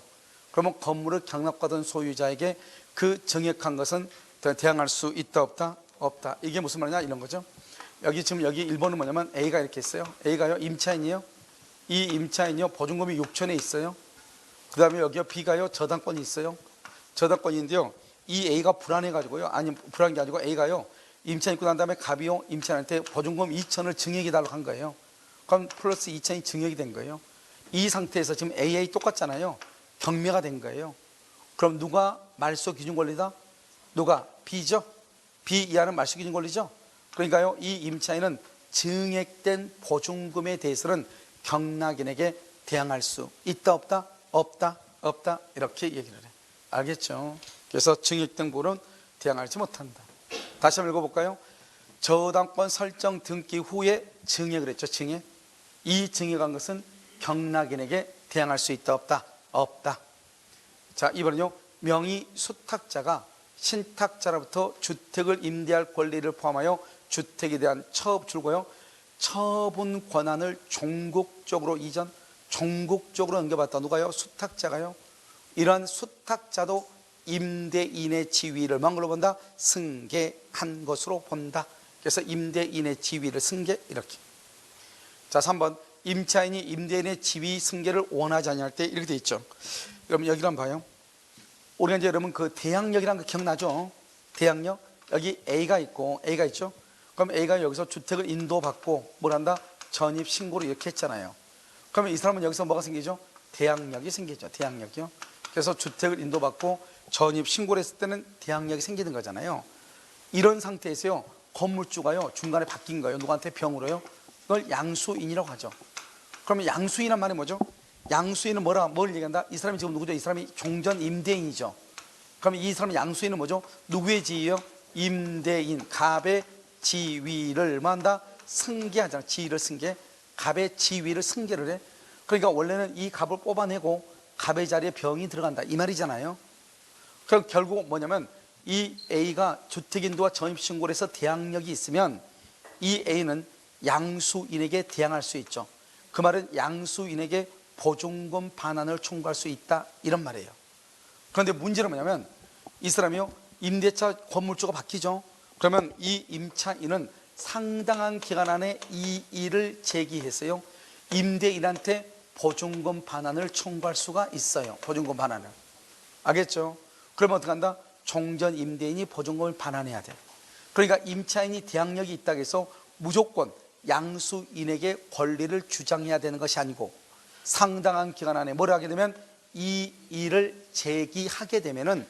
그러면 건물을 경락받은 소유자에게 그 증액한 것은 대항할 수 있다 없다? 없다. 이게 무슨 말이냐 이런 거죠. 여기 지금 여기 1번은 뭐냐면 A가 이렇게 있어요. A가요 임차인이에요. 이 임차인이요 보증금이 6천에 있어요. 그 다음에 여기요 B가요 저당권이 있어요. 저당권인데요 이 A가 불안해 가지고요, 아니 불안한 게 아니고 A가요 임차인 있고 난 다음에 갑이요 임차인한테 보증금 2천을 증액해 달라고 한 거예요. 그럼 플러스 2천이 증액이 된 거예요. 이 상태에서 지금 AA 똑같잖아요. 경매가 된 거예요. 그럼 누가 말소 기준 권리다? 누가? B죠. B 이하는 말소 기준 권리죠. 그러니까요 이 임차인은 증액된 보증금에 대해서는 경락인에게 대항할 수 있다 없다? 없다 없다 이렇게 얘기를 해. 알겠죠? 그래서 증액된 부분은 대항하지 못한다. 다시 한번 읽어볼까요? 저당권 설정 등기 후에 증액을 했죠. 증액. 이 증액한 것은 경락인에게 대항할 수 있다 없다? 없다. 자, 이번은요 명의 수탁자가 신탁자로부터 주택을 임대할 권리를 포함하여 주택에 대한 처분줄고요 처분 권한을 종국적으로 이전, 종국적으로 넘겨받다. 누가요? 수탁자가요. 이러한 수탁자도 임대인의 지위를 뭔 걸로 본다? 승계한 것으로 본다. 그래서 임대인의 지위를 승계 이렇게. 자, 3번 임차인이 임대인의 지위 승계를 원하지 않을 때 이렇게 돼 있죠. 그럼 여기를 한번 봐요. 우리가 이제 여러분 그 대항력이라는 거 기억나죠? 대항력. 여기 A가 있고 A가 있죠. 그럼 A가 여기서 주택을 인도받고 뭘 한다? 전입신고를 이렇게 했잖아요. 그러면 이 사람은 여기서 뭐가 생기죠? 대항력이 생기죠. 대항력이요. 그래서 주택을 인도받고 전입신고를 했을 때는 대항력이 생기는 거잖아요. 이런 상태에서요 건물주가요 중간에 바뀐 거예요. 누구한테? 병으로요. 그걸 양수인이라고 하죠. 그러면 양수인이란 말이 뭐죠? 양수인은 뭘 얘기한다? 이 사람이 지금 누구죠? 이 사람이 종전 임대인이죠. 그러면 이 사람의 양수인은 뭐죠? 누구의 지위요? 임대인, 갑의 지위를 뭐 한다? 승계하잖아. 지위를 승계. 갑의 지위를 승계를 해. 그러니까 원래는 이 갑을 뽑아내고 갑의 자리에 병이 들어간다 이 말이잖아요. 그럼 결국 뭐냐면 이 A가 주택인도와 전입신고를 해서 대항력이 있으면 이 A는 양수인에게 대항할 수 있죠. 그 말은 양수인에게 보증금 반환을 청구할 수 있다 이런 말이에요. 그런데 문제는 뭐냐면 이 사람이요 임대차 건물주가 바뀌죠. 그러면 이 임차인은 상당한 기간 안에 이 일을 제기해서요 임대인한테 보증금 반환을 청구할 수가 있어요. 보증금 반환을. 알겠죠? 그러면 어떻게 한다? 종전 임대인이 보증금을 반환해야 돼. 그러니까 임차인이 대항력이 있다고 해서 무조건 양수인에게 권리를 주장해야 되는 것이 아니고 상당한 기간 안에 뭘 하게 되면 이 일을 제기하게 되면은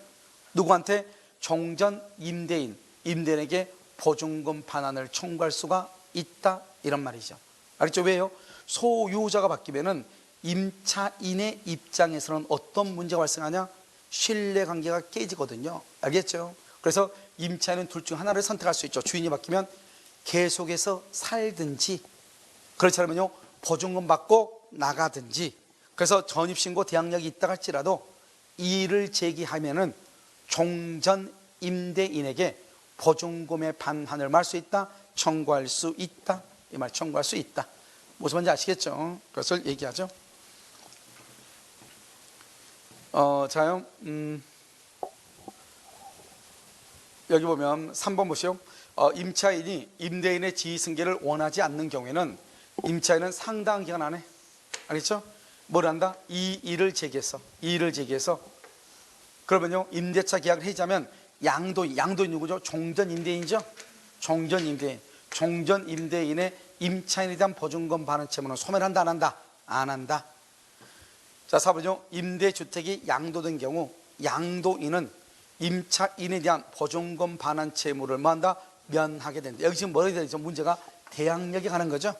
누구한테? 종전 임대인에게 보증금 반환을 청구할 수가 있다, 이런 말이죠. 알겠죠? 왜요? 소유자가 바뀌면은 임차인의 입장에서는 어떤 문제가 발생하냐? 신뢰관계가 깨지거든요. 알겠죠? 그래서 임차인은 둘 중 하나를 선택할 수 있죠. 주인이 바뀌면 계속해서 살든지, 그렇지 않으면요 보증금 받고 나가든지. 그래서 전입신고 대항력이 있다 할지라도 이 일을 제기하면은 종전 임대인에게 보증금의 반환을 말할 수 있다, 청구할 수 있다, 이 말 청구할 수 있다. 무슨 말인지 아시겠죠? 그것을 얘기하죠. 자요. 여기 보면 3번 보시오. 임차인이 임대인의 지위승계를 원하지 않는 경우에는 임차인은 상당한 기간 안에, 알겠죠? 뭘 한다? 이 일을 제기해서 그러면요 임대차 계약을 해지하면 양도인 누구죠? 종전 임대인이죠. 종전 임대인의 임차인에 대한 보증금 반환 채무는 소멸한다, 안 한다? 안 한다. 자, 4번요. 임대주택이 양도된 경우 양도인은 임차인에 대한 보증금 반환 채무를 뭐 한다? 면하게 된다. 여기 지금 뭐가 되죠? 문제가 대항력이 가는 거죠.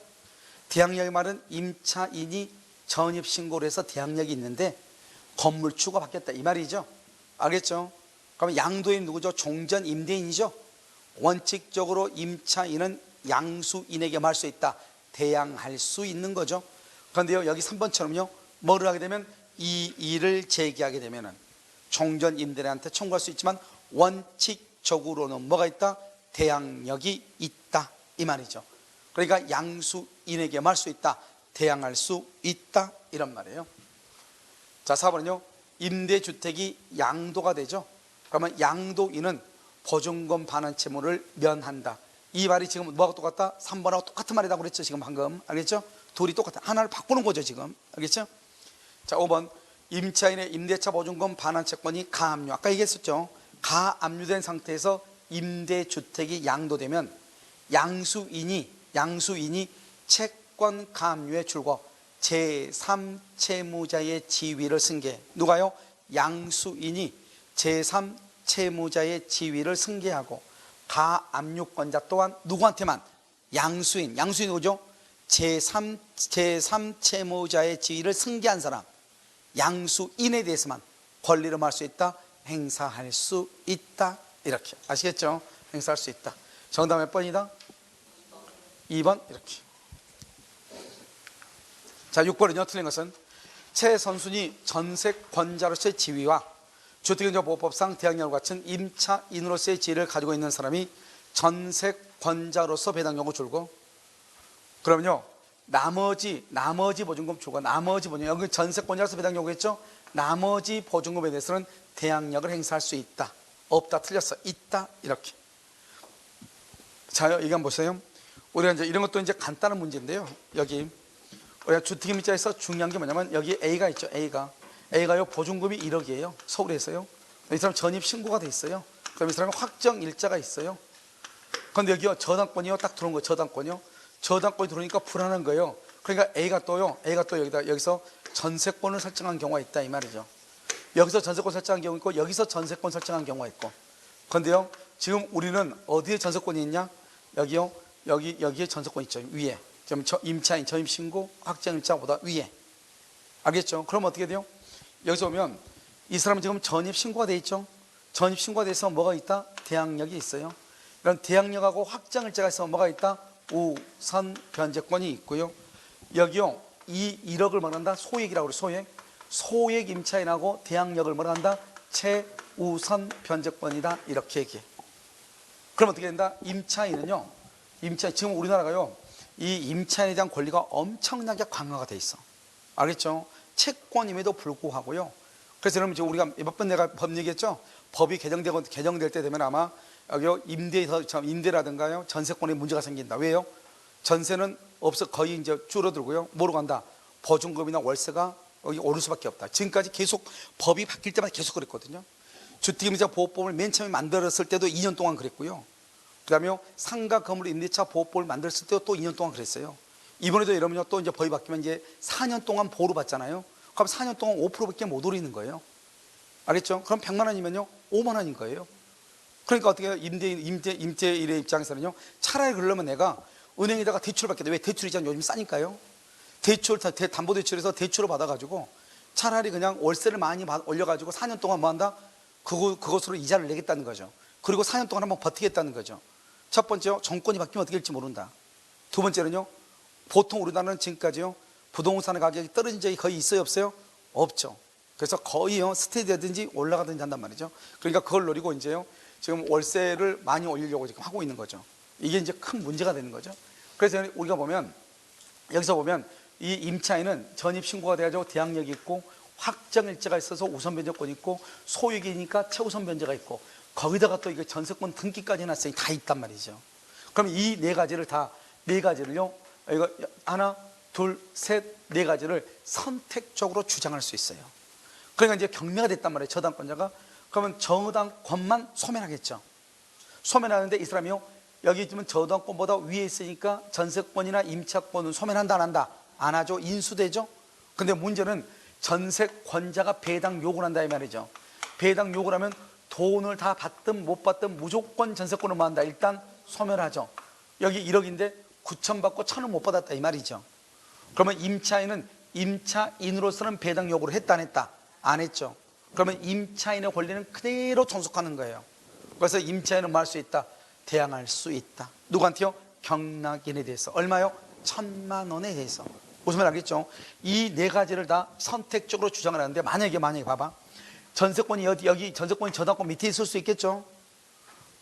대항력의 말은 임차인이 전입신고를 해서 대항력이 있는데 건물주가 바뀌었다, 이 말이죠. 알겠죠? 그러면 양도인 누구죠? 종전 임대인이죠. 원칙적으로 임차인은 양수인에게 말 수 있다, 대항할 수 있는 거죠. 그런데요 여기 3번처럼요 뭐를 하게 되면 이 일을 제기하게 되면은 종전 임대인한테 청구할 수 있지만 원칙적으로는 뭐가 있다? 대항력이 있다, 이 말이죠. 그러니까 양수인에게 말 수 있다, 대항할 수 있다, 이런 말이에요. 자, 4번은요 임대주택이 양도가 되죠. 그러면 양도인은 보증금 반환 채무를 면한다. 이 말이 지금 뭐하고 똑같다? 3번하고 똑같은 말이라고 그랬죠, 지금 방금. 알겠죠? 둘이 똑같아. 하나를 바꾸는 거죠, 지금. 알겠죠? 자, 5번. 임차인의 임대차 보증금 반환 채권이 가압류. 아까 얘기했었죠. 가압류된 상태에서 임대주택이 양도되면 양수인이 채권 가압류에 줄고 제3채무자의 지위를 승계. 누가요? 양수인이 제3채무자의 지위를 승계하고 가압류권자 또한 누구한테만? 양수인 누구죠? 제3채무자의 지위를 승계한 사람, 양수인에 대해서만 권리를 말할 수 있다, 행사할 수 있다, 이렇게. 아시겠죠? 행사할 수 있다. 정답 몇 번이다? 2번. 이렇게. 자, 6번은요 틀린 것은 최 선순이 전세권자로서의 지위와 주택경제보호법상 대항력을 갖춘 임차인으로서의 지위를 가지고 있는 사람이 전세권자로서 배당 경우 줄고, 그러면요 나머지 보증금 줄고, 나머지 보증금, 여기 전세권자로서 배당 경우겠죠. 나머지 보증금에 대해서는 대항력을 행사할 수 있다, 없다, 틀렸어, 있다, 이렇게. 자, 이거 한번 보세요. 우리가 이제 이런 것도 이제 간단한 문제인데요. 여기 우리가 주택임대차에서 중요한 게 뭐냐면 여기 A가 있죠. A가요 보증금이 1억이에요. 서울에서요. 이 사람 전입 신고가 돼 있어요. 그럼 이 사람은 확정 일자가 있어요. 그런데 여기요 저당권이요 딱 들어온 거예요. 저당권이 들어오니까 불안한 거예요. 그러니까 A가 또 여기서 전세권을 설정한 경우가 있다, 이 말이죠. 여기서 전세권 설정한 경우 있고 여기서 전세권 설정한 경우가 있고. 그런데요 지금 우리는 어디에 전세권이 있냐? 여기에 전세권 있죠, 위에. 지금 임차인 전입신고 확정일자보다 위에. 알겠죠? 그럼 어떻게 돼요? 여기서 보면 이 사람은 지금 전입신고가 돼 있죠. 전입신고가 돼서 뭐가 있다? 대항력이 있어요. 그럼 대항력하고 확정일자가 있어서 뭐가 있다? 우선 변제권이 있고요. 여기요 이 1억을 말한다 소액이라고 그래요. 소액 임차인하고 대항력을 말한다 최우선 변제권이다, 이렇게 얘기해. 그럼 어떻게 된다? 임차인은요 지금 우리나라가요 이 임차인에 대한 권리가 엄청나게 강화가 돼 있어. 알겠죠? 채권임에도 불구하고요. 그래서 여러분 지금 우리가 몇 번 내가 법 얘기했죠? 법이 개정될 때 되면 아마 여기 임대라든가요 전세권에 문제가 생긴다. 왜요? 전세는 거의 이제 줄어들고요. 뭐로 간다? 보증금이나 월세가 여기 오를 수밖에 없다. 지금까지 계속 법이 바뀔 때마다 계속 그랬거든요. 주택임대차 보호법을 맨 처음에 만들었을 때도 2년 동안 그랬고요. 그 다음에 상가 건물 임대차 보호법을 만들었을 때도 또 2년 동안 그랬어요. 이번에도 여러분요 또 이제 법이 바뀌면 이제 4년 동안 보호를 받잖아요. 그럼 4년 동안 5%밖에 못 올리는 거예요. 알겠죠? 그럼 100만 원이면요 5만 원인 거예요. 그러니까 어떻게 해요? 임대인의 입장에서는요, 차라리 그러려면 내가 은행에다가 대출을 받게 돼. 왜? 대출이잖아요. 요즘 싸니까요. 담보대출에서 대출을 받아가지고 차라리 그냥 월세를 많이 올려가지고 4년 동안 뭐 한다? 그것으로 이자를 내겠다는 거죠. 그리고 4년 동안 한번 버티겠다는 거죠. 첫 번째요, 정권이 바뀌면 어떻게 될지 모른다. 두 번째는요, 보통 우리나라는 지금까지요, 부동산 가격이 떨어진 적이 거의 있어요, 없어요? 없죠. 그래서 거의요, 스테디하든지 올라가든지 한단 말이죠. 그러니까 그걸 노리고 이제요, 지금 월세를 많이 올리려고 지금 하고 있는 거죠. 이게 이제 큰 문제가 되는 거죠. 그래서 우리가 보면, 여기서 보면 이 임차인은 전입신고가 돼가지고 대항력이 있고, 확정일자가 있어서 우선 변제권이 있고, 소유기니까 최우선 변제가 있고, 거기다가 또 이게 전세권 등기까지 해놨으니 다 있단 말이죠. 그럼 이 네 가지를요, 이거 하나, 둘, 셋, 네 가지를 선택적으로 주장할 수 있어요. 그러니까 이제 경매가 됐단 말이에요, 저당권자가. 그러면 저당권만 소멸하겠죠. 소멸하는데 이 사람이요, 여기 있으면 저당권보다 위에 있으니까 전세권이나 임차권은 소멸한다, 안 한다? 안 하죠. 인수되죠. 근데 문제는 전세권자가 배당 요구를 한다 이 말이죠. 배당 요구를 하면 돈을 다 받든 못 받든 무조건 전세권을 뭐 한다? 일단 소멸하죠. 여기 1억인데 9천 받고 1,000원 못 받았다 이 말이죠. 그러면 임차인은 임차인으로서는 배당 요구를 했다 안 했다? 안 했죠. 그러면 임차인의 권리는 그대로 존속하는 거예요. 그래서 임차인은 뭐 할 수 있다? 대항할 수 있다. 누구한테요? 경락인에 대해서. 얼마요? 1,000만 원에 대해서. 무슨 말 알겠죠? 이 네 가지를 다 선택적으로 주장을 하는데, 만약에 봐봐, 전세권이 여기 전세권이 저당권 밑에 있을 수 있겠죠.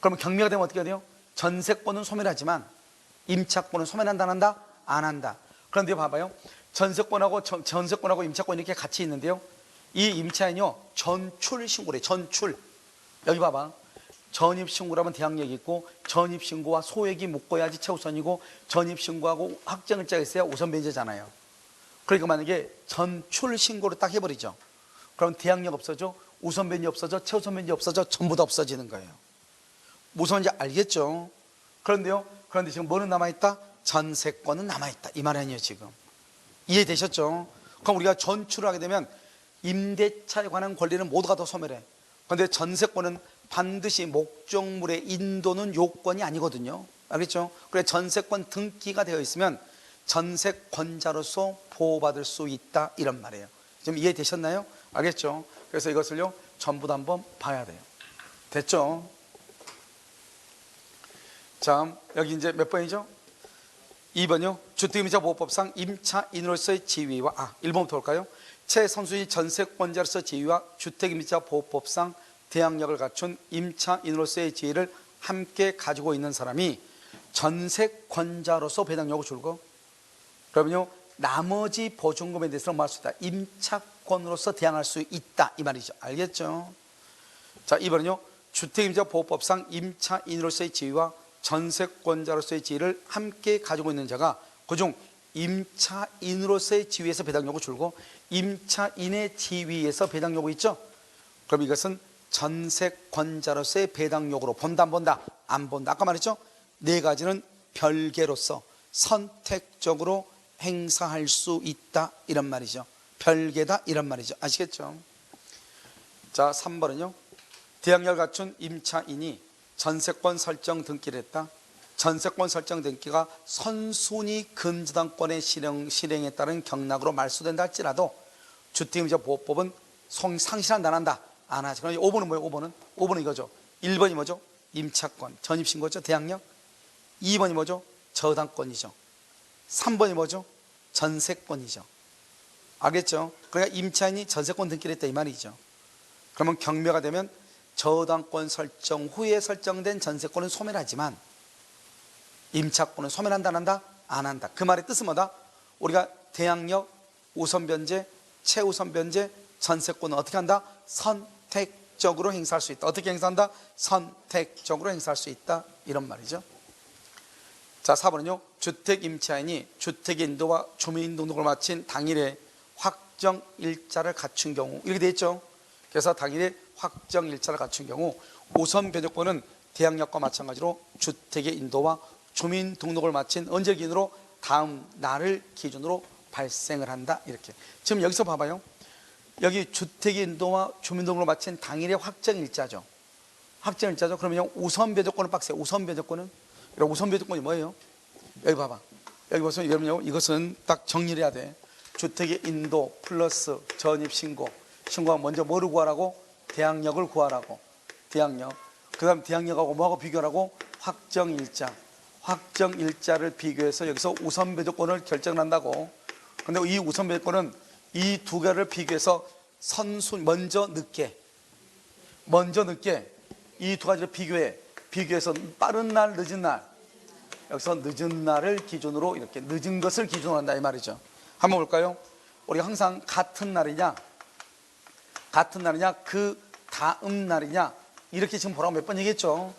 그러면 경매가 되면 어떻게 돼요? 전세권은 소멸하지만 임차권은 소멸한다 안 한다? 안 한다. 그런데 봐봐요, 전세권하고 임차권이 이렇게 같이 있는데요, 이 임차인이요, 전출신고래. 전출. 여기 봐봐, 전입신고라면 대항력이 있고, 전입신고와 소액이 묶어야지 최우선이고, 전입신고하고 확정일자가 있어야 우선 변제잖아요. 그러니까 만약에 전출신고를 딱 해버리죠. 그럼 대항력 없어져, 우선 변제 없어져, 최우선 변제 없어져, 전부 다 없어지는 거예요. 무슨 말인지 알겠죠? 그런데 지금 뭐는 남아있다? 전세권은 남아있다 이 말이 아니에요. 지금 이해되셨죠? 그럼 우리가 전출을 하게 되면 임대차에 관한 권리는 모두가 다 소멸해. 그런데 전세권은 반드시 목적물의 인도는 요건이 아니거든요. 알겠죠? 그래 전세권 등기가 되어 있으면 전세권자로서 보호받을 수 있다 이런 말이에요. 지금 이해되셨나요? 알겠죠? 그래서 이것을요, 전부 다 한번 봐야 돼요. 됐죠? 자, 여기 이제 몇 번이죠? 2번이요. 주택임차보호법상 임차인으로서의 지위와 1번부터 볼까요? 최선순위 전세권자로서 지위와 주택임차보호법상 대항력을 갖춘 임차인으로서의 지위를 함께 가지고 있는 사람이 전세권자로서 배당력을 줄고, 그러면요, 나머지 보증금에 대해서는 뭐 할 수 있다? 임차권으로서 대항할 수 있다 이 말이죠. 알겠죠? 자, 이번은요, 주택임차보호법상 임차인으로서의 지위와 전세권자로서의 지위를 함께 가지고 있는 자가 그중 임차인으로서의 지위에서 배당력을 줄고 임차인의 지위에서 배당력이 있죠. 그럼 이것은 전세권자로서의 배당력으로 본다 안 본다? 안 본다. 아까 말했죠? 네 가지는 별개로서 선택적으로 행사할 수 있다 이런 말이죠. 별개다 이런 말이죠. 아시겠죠? 자, 3번은요, 대항력을 갖춘 임차인이 전세권 설정 등기를 했다. 전세권 설정 등기가 선순위 근저당권의 실행에 따른 경락으로 말소된다 할지라도 주택임차보호법은 상실한다 안 한다? 안 하지. 그럼 5번은 뭐예요? 5번은 이거죠. 1번이 뭐죠? 임차권, 전입신고죠. 대항력. 2번이 뭐죠? 저당권이죠. 3번이 뭐죠? 전세권이죠. 알겠죠? 그러니까 임차인이 전세권 등기를 했다 이 말이죠. 그러면 경매가 되면 저당권 설정 후에 설정된 전세권은 소멸하지만 임차권은 소멸한다 안 한다? 안 한다. 그 말의 뜻은 뭐다? 우리가 대항력, 우선 변제, 최우선 변제, 전세권은 어떻게 한다? 선택적으로 행사할 수 있다. 어떻게 행사한다? 선택적으로 행사할 수 있다 이런 말이죠. 자, 4번은요, 주택임차인이 주택인도와 주민등록을 마친 당일에 확정일자를 갖춘 경우 이렇게 되어 있죠. 그래서 당일에 확정일자를 갖춘 경우 우선 변제권은 대항력과 마찬가지로 주택의 인도와 주민등록을 마친 언제 기준으로? 다음 날을 기준으로 발생을 한다. 이렇게. 지금 여기서 봐봐요. 여기 주택의 인도와 주민등록을 마친 당일의 확정일자죠. 확정일자죠. 그러면 우선 배정권은 빡세요. 우선 배정권은, 우선 배정권이 뭐예요? 여기 봐봐. 여기 보세요. 여러분, 이것은 딱 정리를 해야 돼. 주택의 인도 플러스 전입신고. 신고가 먼저 뭐를 구하라고? 대항력을 구하라고. 대항력. 그 다음 대항력하고 뭐하고 비교하라고? 확정일자. 확정일자를 비교해서 여기서 우선 배정권을 결정한다고. 근데 이 우선 배정권은 이 두 개를 비교해서 먼저 늦게 이 두 가지를 비교해서 빠른 날 늦은 날, 여기서 늦은 날을 기준으로 이렇게 늦은 것을 기준으로 한다 이 말이죠. 한번 볼까요? 우리가 항상 같은 날이냐 그 다음 날이냐 이렇게 지금 보라고 몇 번 얘기했죠.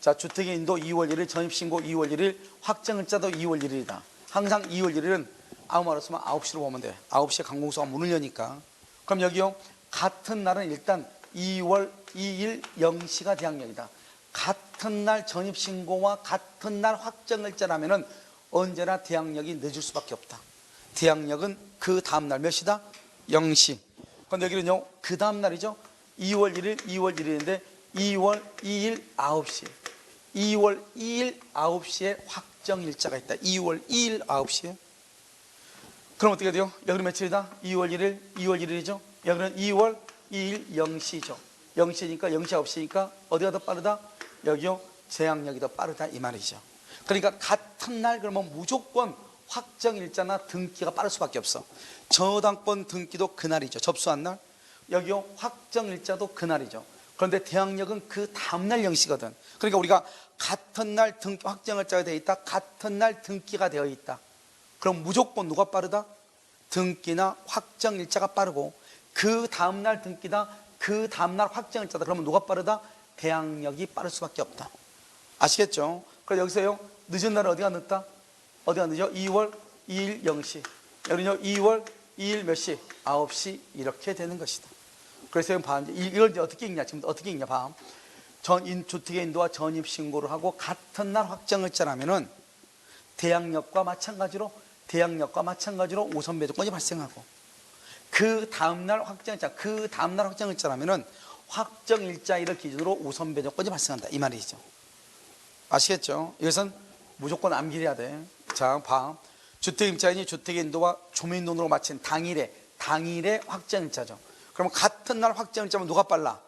자, 주택의 인도 2월 1일, 전입신고 2월 1일, 확정일자도 2월 1일이다. 항상 2월 1일은 아무 말 없으면 9시로 보면 돼. 9시에 관공서가 문을 여니까. 그럼 여기요, 같은 날은 일단 2월 2일 0시가 대항력이다. 같은 날 전입신고와 같은 날 확정일자라면은 언제나 대항력이 늦을 수밖에 없다. 대항력은 그 다음날 몇 시다? 0시. 그런데 여기는요, 그 다음날이죠. 2월 1일인데 2월 2일 9시. 2월 2일 9시에 확정일자가 있다. 2월 2일 9시에. 그럼 어떻게 돼요? 여기는 며칠이다? 2월 1일이죠. 여기는 2월 2일 0시죠. 0시니까 0시 9시니까 어디가 더 빠르다? 여기요, 대항력이 더 빠르다 이 말이죠. 그러니까 같은 날 그러면 무조건 확정일자나 등기가 빠를 수밖에 없어. 저당권 등기도 그날이죠. 접수한 날. 여기요, 확정일자도 그날이죠. 그런데 대항력은 그 다음날 0시거든. 그러니까 우리가 같은 날 확정일자가 되어 있다, 같은 날 등기가 되어 있다. 그럼 무조건 누가 빠르다? 등기나 확정일자가 빠르고, 그 다음날 등기다, 그 다음날 확정일자다. 그러면 누가 빠르다? 대항력이 빠를 수밖에 없다. 아시겠죠? 그래서 여기서요, 늦은 날은 어디가 늦다? 어디가 늦어? 2월 2일 0시. 여기는요, 2월 2일 몇 시? 9시. 이렇게 되는 것이다. 그래서 이걸 이제 어떻게 읽냐? 지금 어떻게 읽냐? 봐. 주택의 인도와 전입신고를 하고 같은 날 확정일자라면은 대항력과 마찬가지로 우선 배정권이 발생하고, 그 다음날 확정일자라면은 확정일자일을 기준으로 우선 배정권이 발생한다 이 말이죠. 아시겠죠? 이것은 무조건 암기해야 돼. 자, 봐. 주택임차인이 주택의 인도와 주민등록으로 마친 당일에 확정일자죠. 그럼 같은 날 확정일자면 누가 빨라?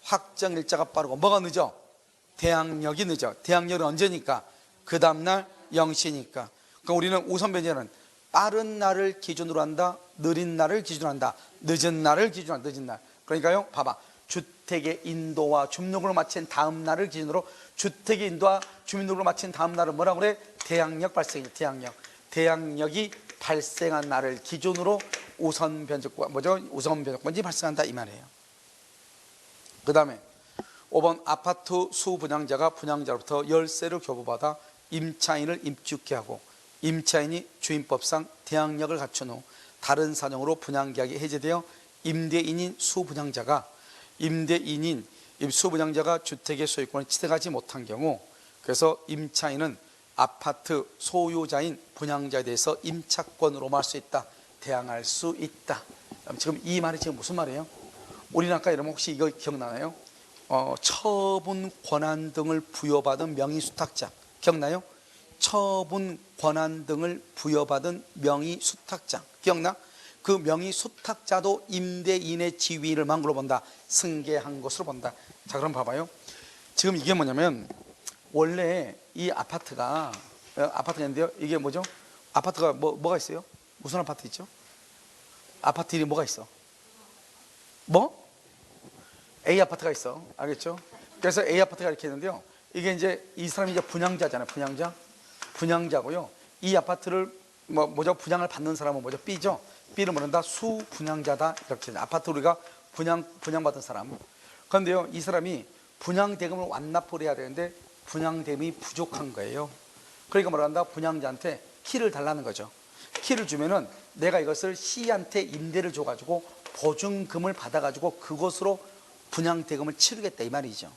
확정일자가 빠르고. 뭐가 늦어? 대항력이 늦어. 대항력은 언제니까? 그 다음날 0시니까. 그러니까 우리는 우선 배정은 빠른 날을 기준으로 한다, 느린 날을 기준으로 한다, 늦은 날을 기준으로 한다. 늦은 날. 그러니까요, 봐봐. 주택의 인도와 주민등록을 마친 다음 날을 기준으로, 주택의 인도와 주민등록을 마친 다음 날은 뭐라고 그래? 대항력 발생이죠. 대항력이 발생한 날을 기준으로 우선 변조권이 발생한다 이 말이에요. 그 다음에 5번, 아파트 수분양자가 분양자로부터 열세를 교부받아 임차인을 입주케 하고 임차인이 주임법상 대항력을 갖춘 후 다른 사정으로 분양계약이 해제되어 임대인인 수분양자가 주택의 소유권을 취득하지 못한 경우, 그래서 임차인은 아파트 소유자인 분양자에 대해서 임차권으로 말할 수 있다, 대항할 수 있다. 지금 이 말이 지금 무슨 말이에요? 우리는 아까 여러분 혹시 이거 기억나나요? 처분 권한 등을 부여받은 명의수탁자 기억나요? 처분 권한 등을 부여받은 명의수탁자 기억나? 그 명의수탁자도 임대인의 지위를 망구로 본다, 승계한 것으로 본다. 자, 그럼 봐봐요. 지금 이게 뭐냐면, 원래 이 아파트가 있는데요, 이게 뭐죠? 아파트가 뭐가 있어요? 무슨 아파트 있죠? 아파트 이름이 뭐가 있어? 뭐? A 아파트가 있어. 알겠죠? 그래서 A 아파트가 이렇게 있는데요, 이게 이제 이 사람이 이제 분양자잖아요. 분양자고요. 이 아파트를 분양을 받는 사람은 뭐죠? B죠. B를 뭐란다? 수분양자다. 이렇게 아파트 우리가 분양받은 사람. 그런데요, 이 사람이 분양 대금을 완납을 해야 되는데 분양 대금이 부족한 거예요. 그러니까 뭐란다? 분양자한테 키를 달라는 거죠. 키를 주면은 내가 이것을 C한테 임대를 줘가지고 보증금을 받아가지고 그것으로 분양 대금을 치르겠다 이 말이죠.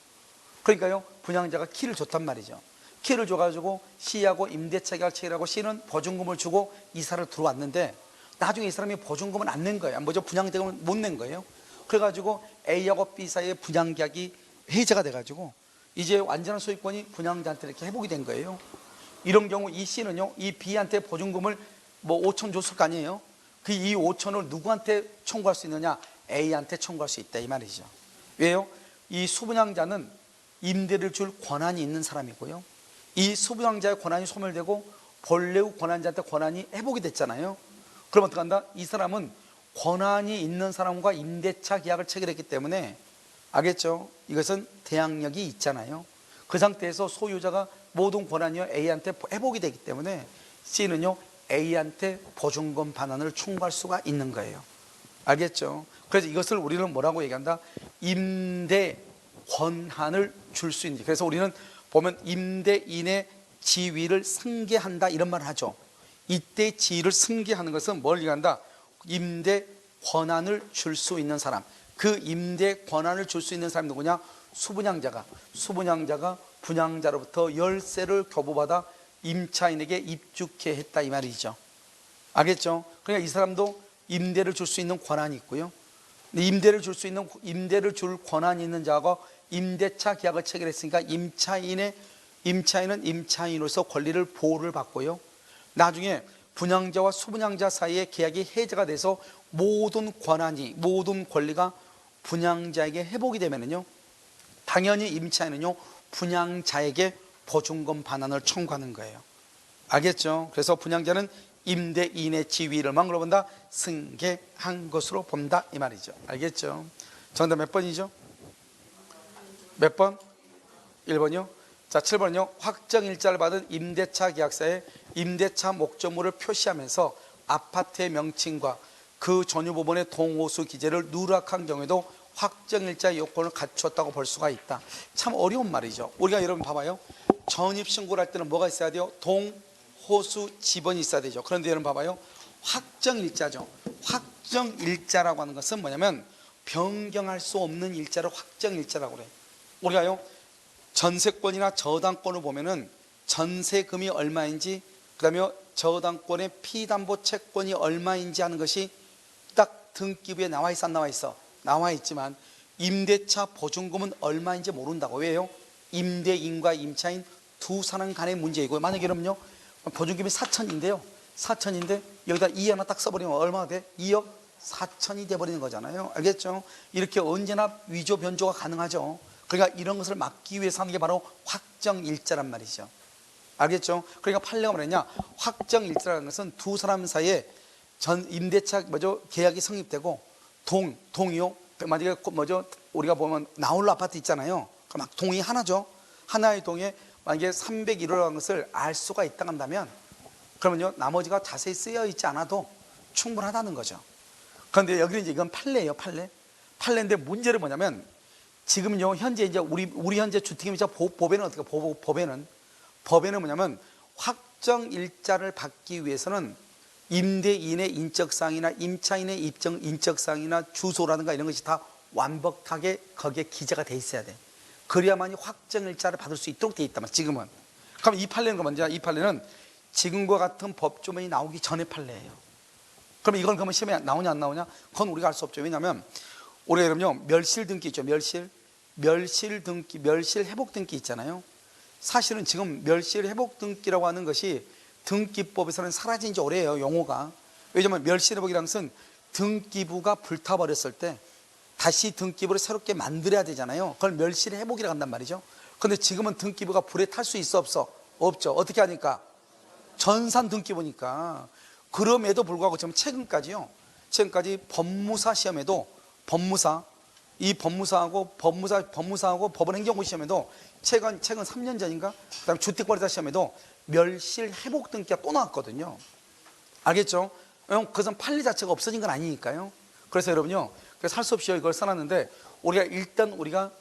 그러니까요, 분양자가 키를 줬단 말이죠. 키를 줘가지고 C하고 임대차 계약을 체결하고 C는 보증금을 주고 이사를 들어왔는데, 나중에 이 사람이 보증금은 안 낸 거예요. 뭐죠? 분양대금을 못 낸 거예요. 그래가지고 A하고 B 사이에 분양계약이 해제가 돼가지고 이제 완전한 소유권이 분양자한테 이렇게 회복이 된 거예요. 이런 경우 이 C는요, 이 B한테 보증금을 뭐 5천 줬을 거 아니에요. 그 이 5천을 누구한테 청구할 수 있느냐? A한테 청구할 수 있다 이 말이죠. 왜요? 이 수분양자는 임대를 줄 권한이 있는 사람이고요, 이 수분양자의 권한이 소멸되고 본래의 권한자한테 권한이 회복이 됐잖아요. 그럼 어떡한다? 이 사람은 권한이 있는 사람과 임대차 계약을 체결했기 때문에, 알겠죠? 이것은 대항력이 있잖아요. 그 상태에서 소유자가 모든 권한이 A한테 회복이 되기 때문에 C는요, A한테 보증금 반환을 청구할 수가 있는 거예요. 알겠죠? 그래서 이것을 우리는 뭐라고 얘기한다? 임대 권한을 줄 수 있는. 그래서 우리는 보면 임대인의 지위를 승계한다 이런 말을 하죠. 이때 지위를 승계하는 것은 뭘 얘기한다? 임대 권한을 줄 수 있는 사람. 그 임대 권한을 줄 수 있는 사람이 누구냐? 수분양자가 분양자로부터 열세를 교부받아 임차인에게 입주케 했다 이 말이죠. 알겠죠? 그러니까 이 사람도 임대를 줄 수 있는 권한이 있고요, 임대를 줄 권한이 있는 자가 임대차 계약을 체결했으니까 임차인은 임차인으로서 권리를 보호를 받고요, 나중에 분양자와 수분양자 사이에 계약이 해제가 돼서 모든 권리가 분양자에게 회복이 되면은요, 당연히 임차인은요, 분양자에게 보증금 반환을 청구하는 거예요. 알겠죠? 그래서 분양자는 임대인의 지위를 망으로 본다, 승계한 것으로 본다 이 말이죠. 알겠죠? 정답 몇 번이죠? 몇 번? 1번이요? 자, 7번은요. 확정일자를 받은 임대차 계약서에 임대차 목적물을 표시하면서 아파트의 명칭과 그 전유 부분의 동호수 기재를 누락한 경우에도 확정일자 요건을 갖추었다고 볼 수가 있다. 참 어려운 말이죠. 우리가 여러분 봐봐요. 전입신고를 할 때는 뭐가 있어야 돼요? 동호수 지번이 있어야 되죠. 그런데 여러분 봐봐요. 확정일자죠. 확정일자라고 하는 것은 뭐냐면 변경할 수 없는 일자를 확정일자라고 그래요. 우리가요, 전세권이나 저당권을 보면은 전세금이 얼마인지, 그 다음에 저당권의 피담보 채권이 얼마인지 하는 것이 딱 등기부에 나와 있어 안 나와 있어? 나와 있지만 임대차 보증금은 얼마인지 모른다고. 왜요? 임대인과 임차인 두 사람 간의 문제이고, 만약에 그러면요, 보증금이 4천인데요 4천인데 여기다 2 하나 딱 써버리면 얼마가 돼? 2억 4천이 돼버리는 거잖아요. 알겠죠? 이렇게 언제나 위조 변조가 가능하죠. 그러니까 이런 것을 막기 위해서 하는 게 바로 확정일자란 말이죠. 알겠죠? 그러니까 판례가 뭐랬냐? 확정일자라는 것은 두 사람 사이에 임대차 계약이 성립되고 동이요. 만약에 우리가 보면 나홀로 아파트 있잖아요. 그럼 막 동이 하나죠. 하나의 동에 만약에 301호라는 것을 알 수가 있다 한다면, 그러면요, 나머지가 자세히 쓰여 있지 않아도 충분하다는 거죠. 그런데 여기는 이제 이건 판례예요, 판례. 판례인데 문제는 뭐냐면, 지금요, 현재 이제 우리 현재 주택임대차 법에는 어떻게, 법에는 뭐냐면, 확정일자를 받기 위해서는 임대인의 인적사항이나 임차인의 인적사항이나 주소라든가 이런 것이 다 완벽하게 거기에 기재가 돼 있어야 돼. 그래야만이 확정일자를 받을 수 있도록 돼 있단 말이야, 지금은. 그럼 이 판례는 뭐냐? 이 판례는 지금과 같은 법조문이 나오기 전의 판례예요. 그럼 이건 그러면 시험에 나오냐 안 나오냐? 그건 우리가 알 수 없죠. 왜냐하면 우리가 그럼요, 멸실 등기 있죠. 멸실 등기, 멸실 회복 등기 있잖아요. 사실은 지금 멸실 회복 등기라고 하는 것이 등기법에서는 사라진 지 오래예요, 용어가. 왜냐하면 멸실 회복이라는 것은 등기부가 불타버렸을 때 다시 등기부를 새롭게 만들어야 되잖아요. 그걸 멸실 회복이라고 한단 말이죠. 그런데 지금은 등기부가 불에 탈 수 있어 없어? 없죠. 어떻게 하니까? 전산 등기부니까. 그럼에도 불구하고 지금 최근까지요, 최근까지 법무사 시험에도 법무사하고 법원행정고 시험에도 최근 3년 전인가, 그다음에 주택거래사 시험에도 멸실 회복 등기가 또 나왔거든요. 알겠죠? 그것은 판례 자체가 없어진 건 아니니까요. 그래서 여러분요, 그래서 할 수 없이 이걸 써놨는데, 우리가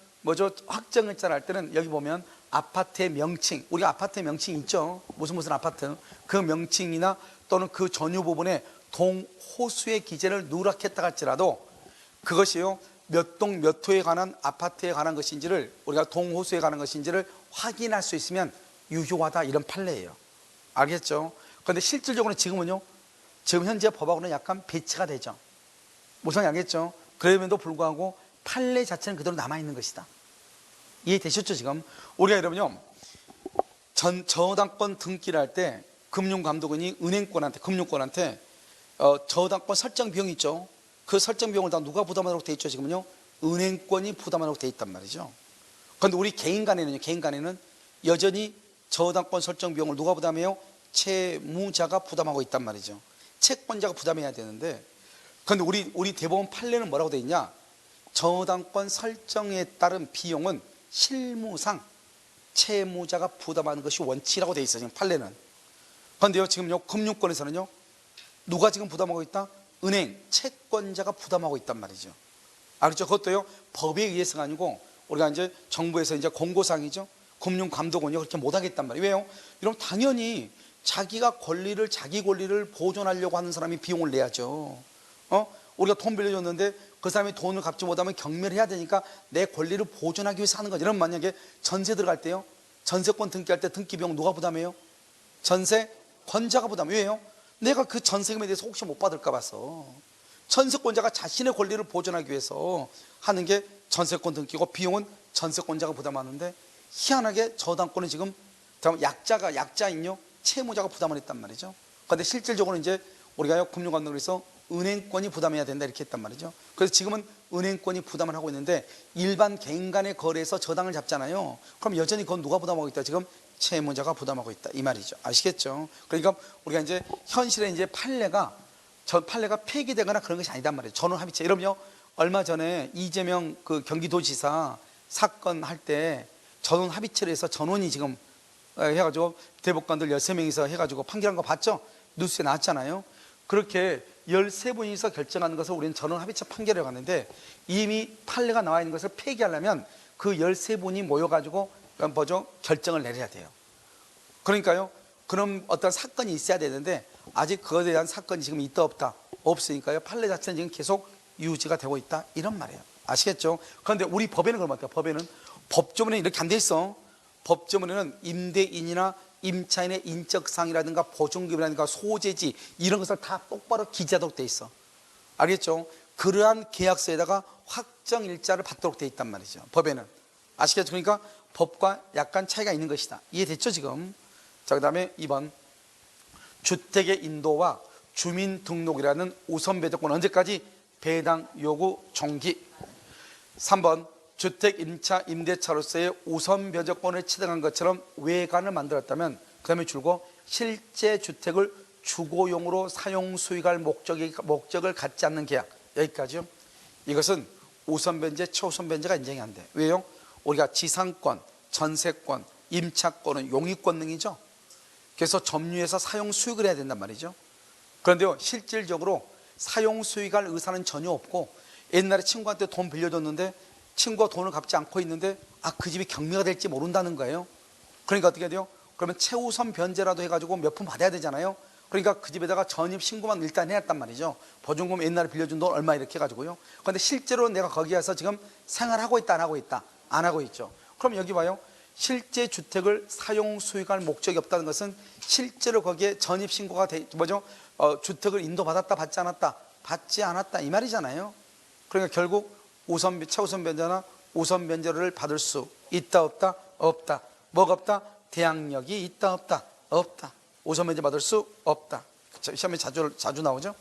확정일자를 할 때는 여기 보면 아파트의 명칭, 우리가 아파트의 명칭 있죠. 무슨 아파트, 그 명칭이나 또는 그 전유 부분에 동호수의 기재를 누락했다 할지라도 그것이요, 몇 동 몇 호에 관한 아파트에 관한 것인지를, 우리가 동호수에 관한 것인지를 확인할 수 있으면 유효하다, 이런 판례예요. 알겠죠? 그런데 실질적으로는 지금은요, 지금 현재 법하고는 약간 배치가 되죠. 무슨 알겠죠? 그럼에도 불구하고 판례 자체는 그대로 남아있는 것이다. 이해되셨죠? 지금 우리가 여러분요, 저당권 등기를 할 때 금융감독원이 은행권한테, 금융권한테 저당권 설정 비용이 있죠. 그 설정 비용을 다 누가 부담하도록 돼 있죠? 지금은요, 은행권이 부담하도록 돼 있단 말이죠. 그런데 우리 개인 간에는 여전히 저당권 설정 비용을 누가 부담해요? 채무자가 부담하고 있단 말이죠. 채권자가 부담해야 되는데, 그런데 우리 대법원 판례는 뭐라고 돼 있냐? 저당권 설정에 따른 비용은 실무상 채무자가 부담하는 것이 원칙이라고 돼 있어요. 지금 판례는. 그런데요, 지금요, 금융권에서는요, 누가 지금 부담하고 있다? 은행, 채권자가 부담하고 있단 말이죠. 알겠죠? 그것도요, 법에 의해서가 아니고 우리가 이제 정부에서 이제 공고사항이죠. 금융감독원이 그렇게 못하겠단 말이에요. 왜요? 이러면 당연히 자기 권리를 보존하려고 하는 사람이 비용을 내야죠. 우리가 돈 빌려줬는데 그 사람이 돈을 갚지 못하면 경멸해야 되니까 내 권리를 보존하기 위해서 하는 거죠. 이러면 만약에 전세 들어갈 때요, 전세권 등기할 때 등기 비용 누가 부담해요? 전세권자가 부담해요. 왜요? 내가 그 전세금에 대해서 혹시 못 받을까 봐서. 전세권자가 자신의 권리를 보존하기 위해서 하는 게 전세권 등기고, 비용은 전세권자가 부담하는데, 희한하게 저당권은 지금 약자인요, 채무자가 부담을 했단 말이죠. 그런데 실질적으로 이제 우리가 금융감독원에서 은행권이 부담해야 된다 이렇게 했단 말이죠. 그래서 지금은 은행권이 부담을 하고 있는데, 일반 개인 간의 거래에서 저당을 잡잖아요. 그럼 여전히 그건 누가 부담하고 있다? 지금 채무자가 부담하고 있다 이 말이죠. 아시겠죠? 그러니까 우리가 이제 현실에 이제 판례가 폐기되거나 그런 것이 아니단 말이에요. 전원합의체. 여러분요, 얼마 전에 이재명 그 경기도지사 사건 할 때 전원합의체를 해서 전원이 지금 해가지고 대법관들 13명이서 해가지고 판결한 거 봤죠? 뉴스에 나왔잖아요. 그렇게 13분이서 결정하는 것을 우리는 전원합의체 판결을 갔는데, 이미 판례가 나와 있는 것을 폐기하려면 그 13분이 모여가지고 결정을 내려야 돼요. 그러니까요, 그럼 어떤 사건이 있어야 되는데 아직 그거에 대한 사건이 지금 있다 없다? 없으니까요, 판례 자체는 지금 계속 유지가 되고 있다 이런 말이에요. 아시겠죠? 그런데 우리 법에는 그런 것 같아요. 법에는, 법조문에 이렇게 안 돼 있어. 법조문에는 임대인이나 임차인의 인적사항이라든가 보증금이라든가 소재지 이런 것을 다 똑바로 기재하도록 돼 있어. 알겠죠? 그러한 계약서에다가 확정일자를 받도록 돼 있단 말이죠. 법에는. 아시겠죠? 그러니까 법과 약간 차이가 있는 것이다. 이해됐죠 지금? 자, 그 다음에 2번, 주택의 인도와 주민등록이라는 우선 배정권 언제까지? 배당 요구 종기. 3번, 주택 임차 임대차로서의 우선 배정권을 취득한 것처럼 외관을 만들었다면, 그 다음에 줄고 실제 주택을 주거용으로 사용 수익할 목적을 갖지 않는 계약. 여기까지요. 이것은 우선 변제, 최우선 변제가 인정이 안 돼. 왜요? 우리가 지상권, 전세권, 임차권은 용의권 등이죠. 그래서 점유해서 사용 수익을 해야 된단 말이죠. 그런데요, 실질적으로 사용 수익할 의사는 전혀 없고, 옛날에 친구한테 돈 빌려줬는데 친구가 돈을 갚지 않고 있는데 그 집이 경매가 될지 모른다는 거예요. 그러니까 어떻게 돼요? 그러면 최우선 변제라도 해가지고 몇 푼 받아야 되잖아요. 그러니까 그 집에다가 전입 신고만 일단 해놨단 말이죠. 보증금 옛날에 빌려준 돈 얼마 이렇게 해가지고요. 그런데 실제로 내가 거기 가서 지금 생활하고 있다 안 하고 있다? 안 하고 있죠. 그럼 여기 봐요. 실제 주택을 사용 수익할 목적이 없다는 것은 실제로 거기에 전입 신고가 주택을 인도받았다 받지 않았다? 받지 않았다 이 말이잖아요. 그러니까 결국 최우선 변제나 우선 변제를 받을 수 있다 없다? 없다. 뭐가 없다? 대항력이 있다 없다? 없다. 우선 변제 받을 수 없다. 시험에 자주 나오죠.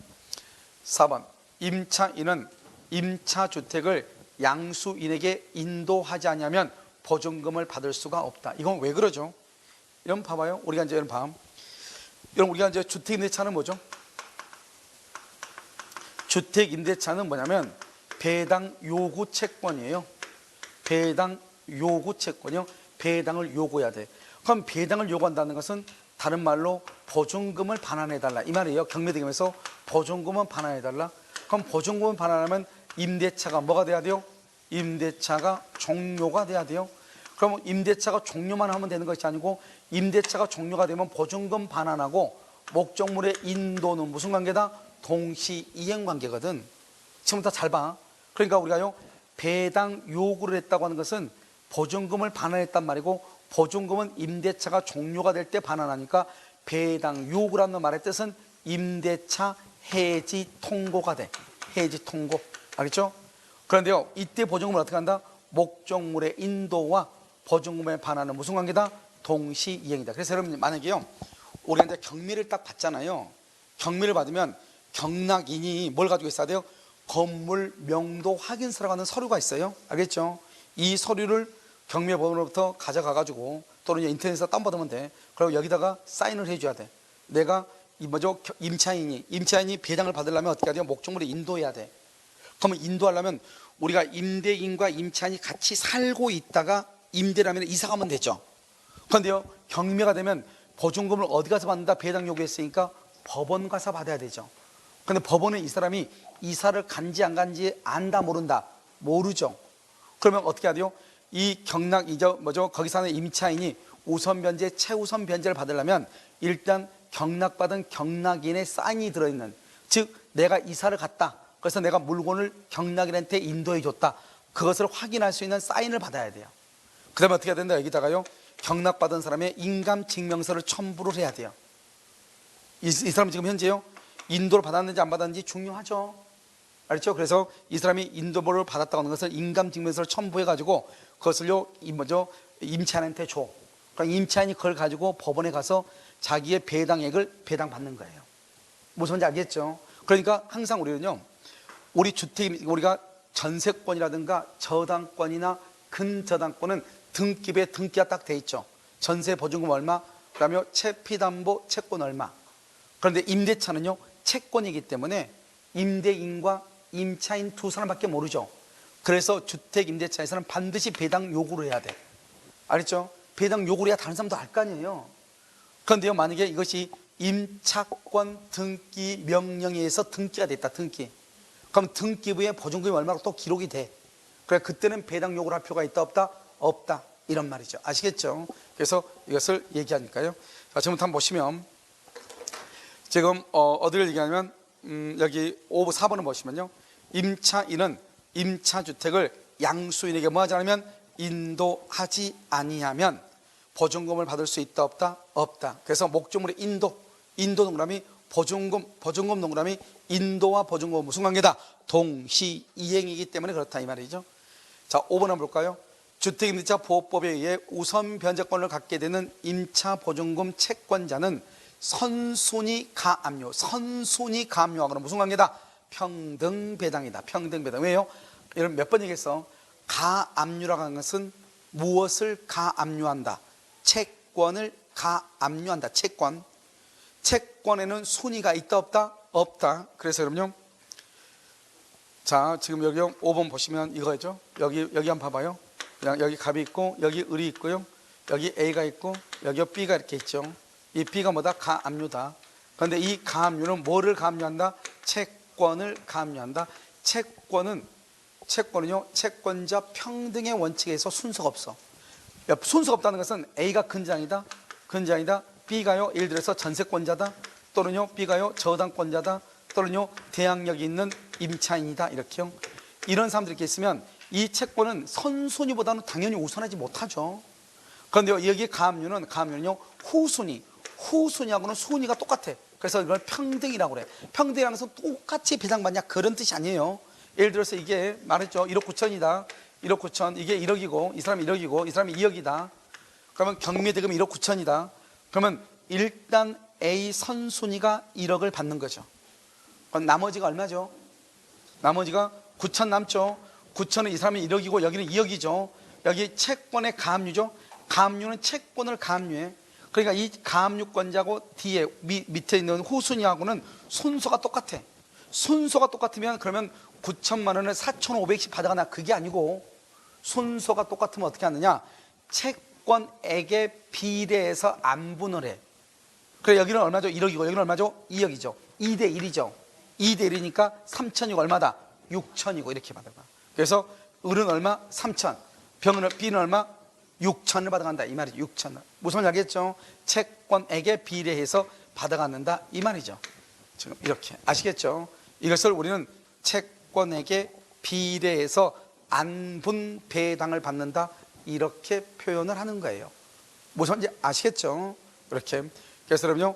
4번, 임차인은 임차주택을 양수인에게 인도하지 않으면 보증금을 받을 수가 없다. 이건 왜 그러죠? 이런 봐봐요. 우리가 이제 주택임대차는 뭐죠? 주택임대차는 뭐냐면 배당 요구 채권이에요. 배당 요구 채권이요. 배당을 요구해야 돼. 그럼 배당을 요구한다는 것은 다른 말로 보증금을 반환해달라 이 말이에요. 경매대금에서 보증금은 반환해달라. 그럼 보증금을 반환하면 임대차가 뭐가 돼야 돼요? 임대차가 종료가 돼야 돼요. 그럼 임대차가 종료만 하면 되는 것이 아니고, 임대차가 종료가 되면 보증금 반환하고 목적물의 인도는 무슨 관계다? 동시 이행 관계거든. 지금부터 잘 봐. 그러니까 우리가요, 배당 요구를 했다고 하는 것은 보증금을 반환했단 말이고, 보증금은 임대차가 종료가 될 때 반환하니까 배당 요구라는 말의 뜻은 임대차 해지 통고가 돼. 해지 통고. 알겠죠? 그런데요, 이때 보증금을 어떻게 한다? 목적물의 인도와 보증금에 반하는 무슨 관계다? 동시 이행이다. 그래서 여러분 만약에요, 우리가 이제 경매를 딱 받잖아요. 경매를 받으면 경락인이 뭘 가지고 있어야 돼요? 건물 명도 확인서라고 하는 서류가 있어요. 알겠죠? 이 서류를 경매법원으로부터 가져가가지고 또는 인터넷에서 다운받으면 돼. 그리고 여기다가 사인을 해줘야 돼. 내가 임차인이 배당을 받으려면 어떻게 해야 돼요? 목적물에 인도해야 돼. 그러면 인도하려면 우리가 임대인과 임차인이 같이 살고 있다가 임대라면 이사 가면 되죠. 그런데요, 경매가 되면 보증금을 어디 가서 받는다? 배당 요구했으니까 법원 가서 받아야 되죠. 근데 법원은 이 사람이 이사를 간지 안 간지 안다 모른다? 모르죠. 그러면 어떻게 해야 돼요? 이 거기 사는 임차인이 우선 변제, 최우선 변제를 받으려면 일단 경락받은 경락인의 사인이 들어있는, 즉 내가 이사를 갔다, 그래서 내가 물건을 경락인한테 인도해 줬다, 그것을 확인할 수 있는 사인을 받아야 돼요. 그 다음에 어떻게 해야 된다? 여기다가요, 경락받은 사람의 인감증명서를 첨부를 해야 돼요. 이 사람 지금 현재요, 인도를 받았는지 안 받았는지 중요하죠. 알죠? 그래서 이 사람이 인도를 받았다고 하는 것을 인감증명서를 첨부해가지고 그것을요, 임차인한테 줘. 그럼 임차인이 그걸 가지고 법원에 가서 자기의 배당액을 배당받는 거예요. 무슨 말인지 알겠죠? 그러니까 항상 우리는요, 우리 우리가 전세권이라든가 저당권이나 근저당권은 등기부에 등기가 딱 돼 있죠. 전세 보증금 얼마, 그다음에 채피담보 채권 얼마. 그런데 임대차는요, 채권이기 때문에 임대인과 임차인 두 사람밖에 모르죠. 그래서 주택임대차에서는 반드시 배당 요구를 해야 돼. 알겠죠? 배당 요구를 해야 다른 사람도 알 거 아니에요. 그런데요, 만약에 이것이 임차권 등기 명령에 의해서 등기가 됐다, 등기. 그럼 등기부에 보증금이 얼마로 또 기록이 돼. 그래, 그때는 배당 요구를 할 필요가 있다, 없다? 없다. 이런 말이죠. 아시겠죠? 그래서 이것을 얘기하니까요. 자, 지금부터 한번 보시면, 지금 어디를 얘기하냐면, 여기 4번을 보시면요, 임차인은 임차주택을 양수인에게 뭐 하지 않으면, 인도하지 아니하면 보증금을 받을 수 있다, 없다? 없다. 그래서 목적물의 인도 동그라미 보증금 동그라미, 인도와 보증금은 무슨 관계다? 동시 이행이기 때문에 그렇다, 이 말이죠. 자, 5번 한번 볼까요? 주택임대차 보호법에 의해 우선 변제권을 갖게 되는 임차 보증금 채권자는 선순위 가압류하고는 무슨 관계다? 평등 배당이다. 평등 배당. 왜요? 이런 몇 번 얘기했어. 가압류라고 하는 것은 무엇을 가압류한다? 채권을 가압류한다. 채권에는 순위가 있다, 없다? 없다. 그래서 여러분요, 자, 지금 여기 5번 보시면 이거죠. 여기 한번 봐봐요. 그냥 여기 갑이 있고, 여기 을이 있고요, 여기 A가 있고, 여기 B가 이렇게 있죠. 이 B가 뭐다? 가압류다. 그런데 이 가압류는 뭐를 가압류한다? 채권을 가압류한다. 채권은요, 채권자 평등의 원칙에 의해서 순서가 없어. 순서가 없다는 것은 A가 근저당이다. B가요, 예를 들어서 전세권자다. 또는요, B가요, 저당권자다. 또는요, 대항력이 있는 임차인이다. 이렇게요. 이런 사람들이 이렇게 있으면 이 채권은 선순위보다는 당연히 우선하지 못하죠. 그런데 여기 가압류는요, 후순위하고는 순위가 똑같아. 그래서 이걸 평등이라고 그래. 평등이라는 것은 똑같이 배당받냐, 그런 뜻이 아니에요. 예를 들어서 이게 말했죠, 1억 9천이다. 1억 9천, 이게 1억이고 이 사람이 1억이고 이 사람이 2억이다. 그러면 경매대금 1억 9천이다. 그러면 일단 A 선순위가 1억을 받는 거죠. 그럼 나머지가 얼마죠? 나머지가 9천 남죠. 9천은 이 사람이 1억이고 여기는 2억이죠. 여기 채권의 가압류죠. 가압류는 채권을 가압류해. 그러니까 이 가압류권자고 뒤에 밑에 있는 후순위하고는 순서가 똑같아. 순서가 똑같으면 그러면 9천만 원을 4,500씩 받아가나, 그게 아니고 순서가 똑같으면 어떻게 하느냐, 채권액에 비례해서 안분을 해. 그래, 여기는 얼마죠? 1억이고 여기는 얼마죠? 2억이죠. 2대 1이죠. 2대 1이니까 3천이고 얼마다? 6천이고 이렇게 받아가. 그래서 을은 얼마? 3천. B는 얼마? 6천을 받아간다, 이 말이죠. 6천. 무슨 말인지 알겠죠? 채권액에 비례해서 받아가는다, 이 말이죠. 지금 이렇게 아시겠죠? 이것을 우리는 채권액에 비례해서 안분 배당을 받는다, 이렇게 표현을 하는 거예요. 무슨 말인지 아시겠죠? 이렇게. 그래서 여러분요,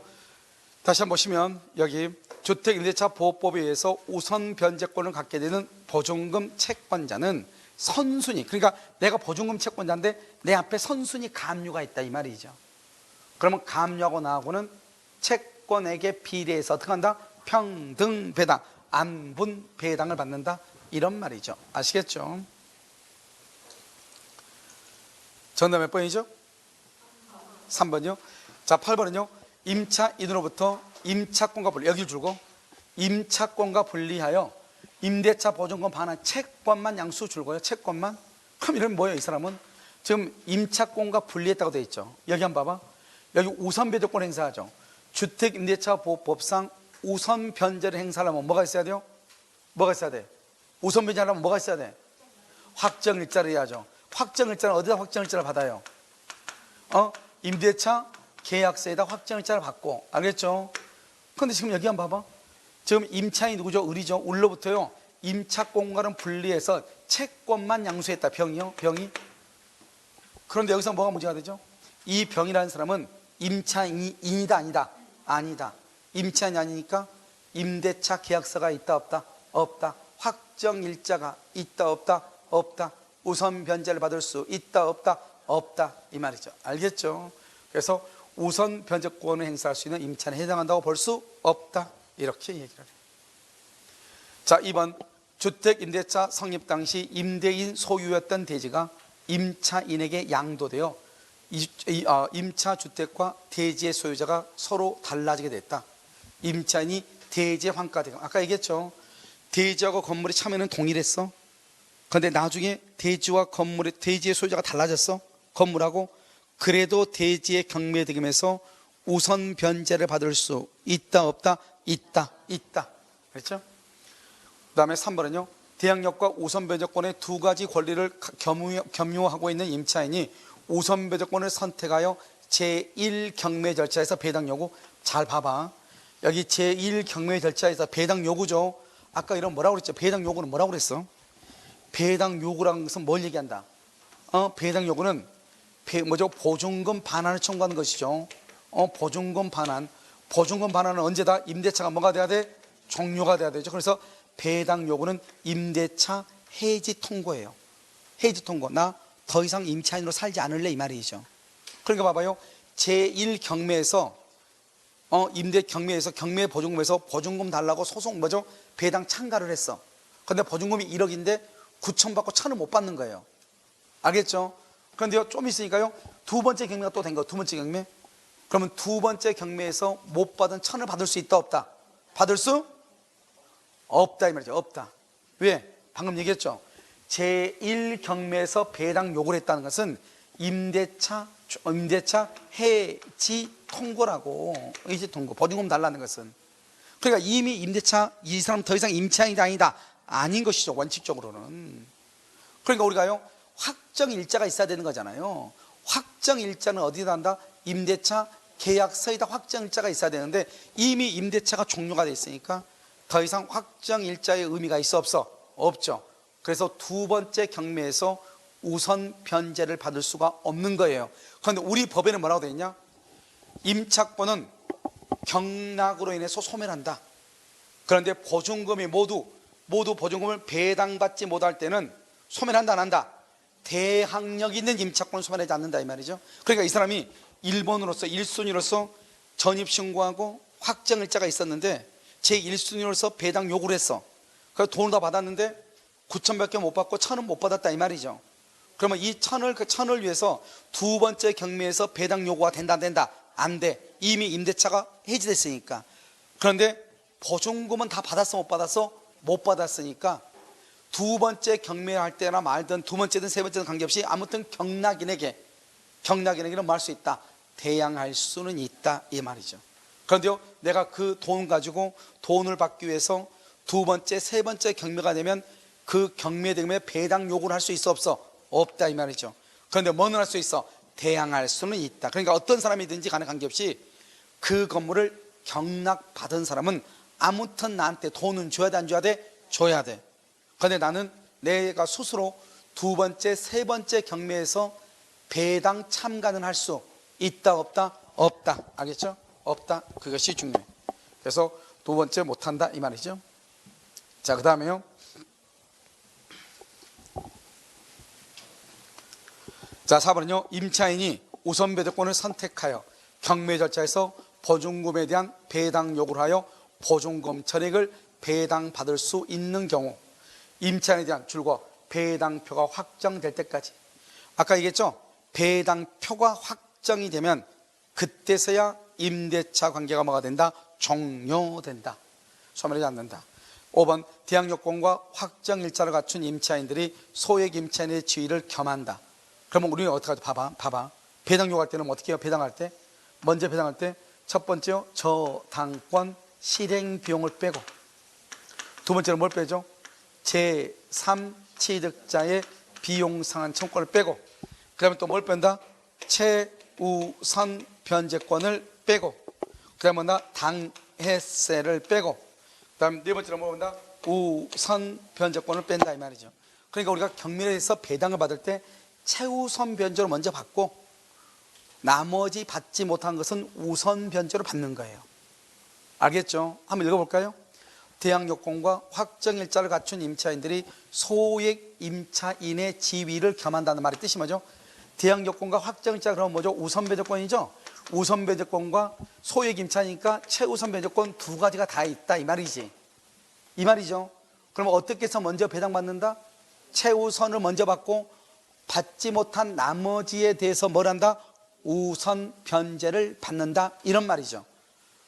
다시 한번 보시면 여기 주택임대차보호법에 의해서 우선 변제권을 갖게 되는 보증금 채권자는 선순위, 그러니까 내가 보증금 채권자인데 내 앞에 선순위 가압류가 있다 이 말이죠. 그러면 가압류하고 나하고는 채권액에 비례해서 어떻게 한다? 평등 배당, 안분 배당을 받는다 이런 말이죠. 아시겠죠? 정답 몇 번이죠? 3번이요. 자, 8번은요. 임차 인으로부터 임차권과 분리, 여기를 주고 임차권과 분리하여 임대차 보증금 반환 채권만 양수 줄고요. 채권만. 그럼 이러면 뭐예요? 이 사람은 지금 임차권과 분리했다고 되어 있죠. 여기 한번 봐봐. 여기 우선 변제권 행사하죠. 주택임대차보호법상 우선 변제를 행사하려면 뭐가 있어야 돼요? 뭐가 있어야 돼? 우선 변제하려면 뭐가 있어야 돼? 확정일자를 해야죠. 확정일자는 어디다 확정일자를 받아요? 임대차 계약서에다 확정일자를 받고, 알겠죠? 근데 지금 여기 한번 봐봐. 지금 임차인이 누구죠? 을이죠. 을로부터요 임차권과는 분리해서 채권만 양수했다. 병이요. 병이. 그런데 여기서 뭐가 문제가 되죠? 이 병이라는 사람은 임차인이다 아니다? 아니다. 임차인이 아니니까 임대차 계약서가 있다 없다? 없다. 확정일자가 있다 없다? 없다. 우선 변제를 받을 수 있다 없다? 없다 이 말이죠. 알겠죠? 그래서 우선 변제권을 행사할 수 있는 임차인에 해당한다고 볼 수 없다 이렇게 얘기를 해요. 자, 2번 주택임대차 성립 당시 임대인 소유였던 대지가 임차인에게 양도되어 임차주택과 대지의 소유자가 서로 달라지게 됐다. 임차인이 대지의 환가대금, 아까 얘기했죠. 대지하고 건물이 처음에는 동일했어. 그런데 나중에 대지와 건물의 대지의 소유자가 달라졌어. 건물하고. 그래도 대지의 경매대금에서 우선 변제를 받을 수 있다 없다? 있다. 있다. 그렇죠? 그 다음에 3번은요. 대항력과 우선 변제권의 두 가지 권리를 겸유하고 있는 임차인이 우선 변제권을 선택하여 제1경매 절차에서 배당 요구. 잘 봐봐. 여기 제1경매 절차에서 배당 요구죠. 아까 이런 뭐라고 그랬죠? 배당 요구는 뭐라고 그랬어? 배당 요구라는 것은 뭘 얘기한다? 배당 요구는 뭐죠? 보증금 반환을 청구하는 것이죠. 보증금 반환. 보증금 반환은 언제다? 임대차가 뭐가 돼야 돼? 종료가 돼야 되죠. 그래서 배당 요구는 임대차 해지 통고예요. 해지 통고. 나 더 이상 임차인으로 살지 않을래 이 말이죠. 그러니까 봐봐요. 제1경매에서 임대 경매에서 경매 보증금에서 보증금 달라고 소송 뭐죠? 배당 참가를 했어. 그런데 보증금이 1억인데 9천 받고 1,000을 못 받는 거예요. 알겠죠? 그런데요, 좀 있으니까요, 두 번째 경매가 또 된 거예요. 두 번째 경매. 그러면 두 번째 경매에서 못 받은 1,000을 받을 수 있다 없다? 받을 수 없다 이 말이죠. 없다. 왜? 방금 얘기했죠. 제1경매에서 배당 요구를 했다는 것은 임대차 해지 통고라고. 해지 통고. 보증금 달라는 것은. 그러니까 이미 임대차 이 사람 더 이상 임차인이 아니다. 아닌 것이죠. 원칙적으로는. 그러니까 우리가요, 확정일자가 있어야 되는 거잖아요. 확정일자는 어디다 한다? 임대차 계약서에다 확정일자가 있어야 되는데 이미 임대차가 종료가 돼 있으니까 더 이상 확정일자의 의미가 있어 없어? 없죠. 그래서 두 번째 경매에서 우선 변제를 받을 수가 없는 거예요. 그런데 우리 법에는 뭐라고 되어 있냐? 임차권은 경락으로 인해서 소멸한다. 그런데 보증금이 모두 보증금을 배당받지 못할 때는 소멸한다 안 한다? 대항력 있는 임차권을 소멸하지 않는다 이 말이죠. 그러니까 이 사람이 1번으로서 1순위로서 전입신고하고 확정일자가 있었는데 제1순위로서 배당 요구를 했어. 그래서 돈을 다 받았는데 9천밖에 못 받고 1,000은 못 받았다 이 말이죠. 그러면 이 1,000을 위해서 두 번째 경매에서 배당 요구가 된다 안 된다? 안 돼. 이미 임대차가 해지됐으니까. 그런데 보증금은 다 받았어 못 받았어? 못 받았으니까 두 번째 경매할 때나 말든 두 번째든 세 번째든 관계없이 아무튼 경락인에게는 뭐 할 수 있다? 대항할 수는 있다 이 말이죠. 그런데요, 내가 그 돈 가지고 돈을 받기 위해서 두 번째 세 번째 경매가 되면 그 경매대금에 배당 요구를 할 수 있어 없어? 없다 이 말이죠. 그런데 뭐는 할 수 있어? 대항할 수는 있다. 그러니까 어떤 사람이든지 간에 관계없이 그 건물을 경락받은 사람은 아무튼 나한테 돈은 줘야 돼 안 줘야 돼? 줘야 돼. 그런데 나는 내가 스스로 두 번째 세 번째 경매에서 배당 참가는 할 수 있다 없다? 없다. 알겠죠? 없다. 그것이 중요해. 그래서 두 번째 못한다 이 말이죠. 자, 그 다음에요. 자, 4번은요. 임차인이 우선 배정권을 선택하여 경매 절차에서 보증금에 대한 배당 요구를 하여 보증금 전액을 배당받을 수 있는 경우, 임차인에 대한 줄과 배당표가 확정될 때까지. 아까 얘기했죠. 배당표가 확정이 되면 그때서야 임대차 관계가 뭐가 된다? 종료된다. 소멸하지 않는다. 5번 대항 요건과 확정 일자를 갖춘 임차인들이 소액 임차인의 지위를 겸한다. 그러면 우리는 어떻게 하죠? 봐봐. 배당 요구할 때는 어떻게 해요? 배당할 때 먼저 배당할 때 첫 번째요, 저당권 실행 비용을 빼고, 두 번째는 뭘 빼죠? 제3취득자의 비용 상한 청구권을 빼고, 그 다음에 또 뭘 뺀다? 최우선 변제권을 빼고, 그 다음에 뭐다? 당해세를 빼고, 그 다음 네 번째로 뭐 본다? 우선 변제권을 뺀다 이 말이죠. 그러니까 우리가 경매에서 배당을 받을 때 최우선 변제로 먼저 받고 나머지 받지 못한 것은 우선 변제로 받는 거예요. 알겠죠? 한번 읽어볼까요? 대항 요건과 확정 일자를 갖춘 임차인들이 소액 임차인의 지위를 겸한다는 말의 뜻이 뭐죠? 대항 요건과 확정 일자 그러면 뭐죠? 우선 변제권이죠. 우선 변제권과 소액 임차니까 최우선 변제권 두 가지가 다 있다 이 말이지. 이 말이죠. 그럼 어떻게 해서 먼저 배당받는다? 최우선을 먼저 받고 받지 못한 나머지에 대해서 뭘 한다? 우선 변제를 받는다 이런 말이죠.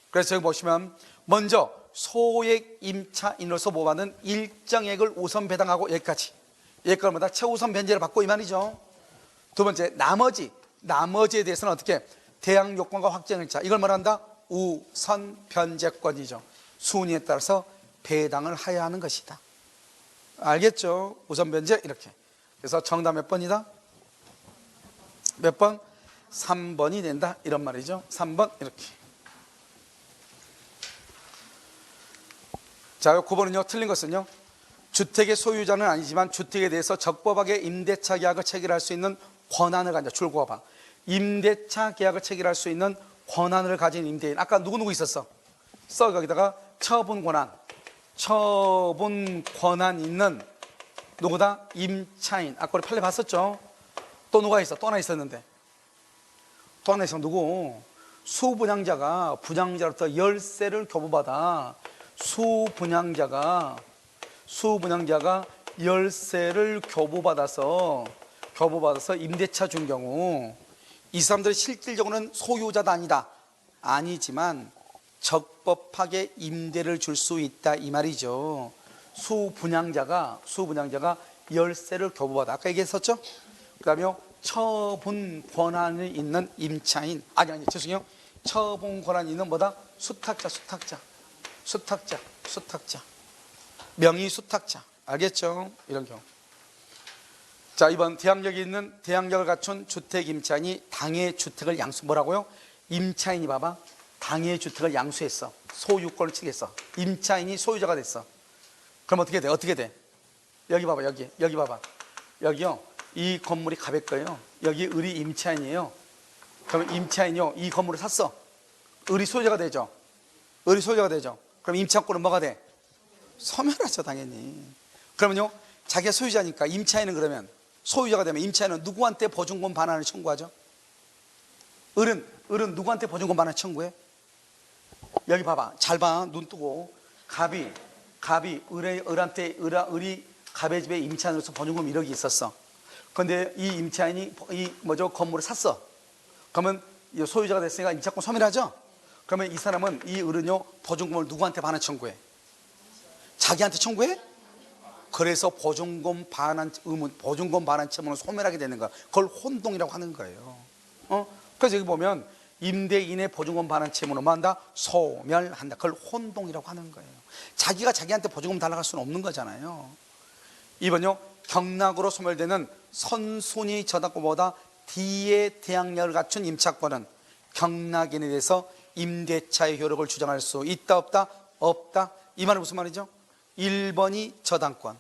그래서 여기 보시면 먼저 소액 임차인으로서 뭐 받는 일정액을 우선 배당하고 여기까지 뭐다? 최우선 변제를 받고 이 말이죠. 두 번째 나머지에 대해서는 어떻게? 대항 요건과 확정 일자 이걸 말한다? 우선 변제권이죠. 순위에 따라서 배당을 하여야 하는 것이다. 알겠죠? 우선 변제 이렇게. 그래서 정답 몇 번이다? 몇 번? 3번이 된다 이런 말이죠. 3번 이렇게. 자, 9번은요. 틀린 것은요. 주택의 소유자는 아니지만 주택에 대해서 적법하게 임대차 계약을 체결할 수 있는 권한을 가진, 줄거 봐. 임대차 계약을 체결할 수 있는 권한을 가진 임대인. 아까 누구 있었어? 써 거기다가 처분 권한 있는 누구다? 임차인. 아까 우리 판례 봤었죠? 또 누가 있어? 또 하나 있었는데. 또 하나 있어. 누구? 수분양자가 분양자로부터 열세를 교부받아 수분양자가 열세를 교부받아서 임대차 준 경우 이 사람들이 실질적으로는 소유자도 아니지만 적법하게 임대를 줄 수 있다 이 말이죠. 수분양자가 열세를 교부받아 아까 얘기했었죠. 그 다음에 처분 권한이 있는 임차인 죄송해요. 처분 권한이 있는 뭐다? 수탁자 명의 수탁자. 알겠죠? 이런 경우. 자, 이번 대항력을 갖춘 주택 임차인이 당해 주택을 뭐라고요? 임차인이 봐봐. 당해 주택을 양수했어. 소유권을 취득했어. 임차인이 소유자가 됐어. 그럼 어떻게 돼? 여기 봐봐. 여기요. 이 건물이 갑의 거예요. 여기 을이 임차인이에요. 그럼 임차인이요. 이 건물을 샀어. 을이 소유자가 되죠. 그럼 임차권은 뭐가 돼? 소멸하죠, 당연히. 그러면요. 자기가 소유자니까 임차인은 그러면 소유자가 되면 임차인은 누구한테 보증금 반환을 청구하죠? 을은 누구한테 보증금 반환을 청구해? 여기 봐봐. 잘 봐. 눈 뜨고. 갑이 을이 갑의 집에 임차인으로서 보증금 1억이 있었어. 그런데 이 임차인이 건물을 샀어. 그러면 소유자가 됐으니까 임차권 소멸하죠? 그러면 이 사람은 이 을은요 보증금을 누구한테 반환 청구해? 자기한테 청구해? 그래서 보증금 반환 채무는 소멸하게 되는 거야. 그걸 혼동이라고 하는 거예요. 그래서 여기 보면 임대인의 보증금 반환 채무는 뭐한다? 소멸한다. 그걸 혼동이라고 하는 거예요. 자기가 자기한테 보증금 달라고 할 수는 없는 거잖아요. 2번요. 경락으로 소멸되는 선순위 저당권보다 D의 대항력을 갖춘 임차권은 경락인에 대해서 임대차의 효력을 주장할 수 있다 없다? 없다. 이 말은 무슨 말이죠? 1번이 저당권,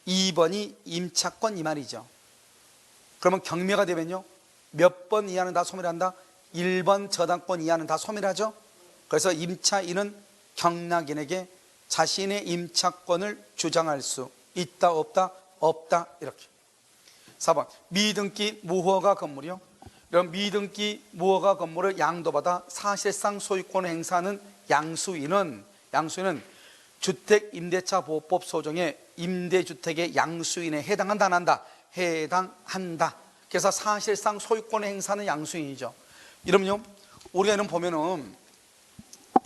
2번이 임차권 이 말이죠. 그러면 경매가 되면요 몇 번 이하는 다 소멸한다? 1번 저당권 이하는 다 소멸하죠. 그래서 임차인은 경락인에게 자신의 임차권을 주장할 수 있다 없다? 없다. 이렇게. 4번 미등기 무허가 건물이요. 이런 미등기 무허가 건물을 양도받아 사실상 소유권을 행사하는 양수인은 주택임대차보호법 소정의 임대주택의 양수인에 해당한다 안 한다? 해당한다. 그래서 사실상 소유권을 행사하는 양수인이죠. 여러분요, 우리가 이런 보면은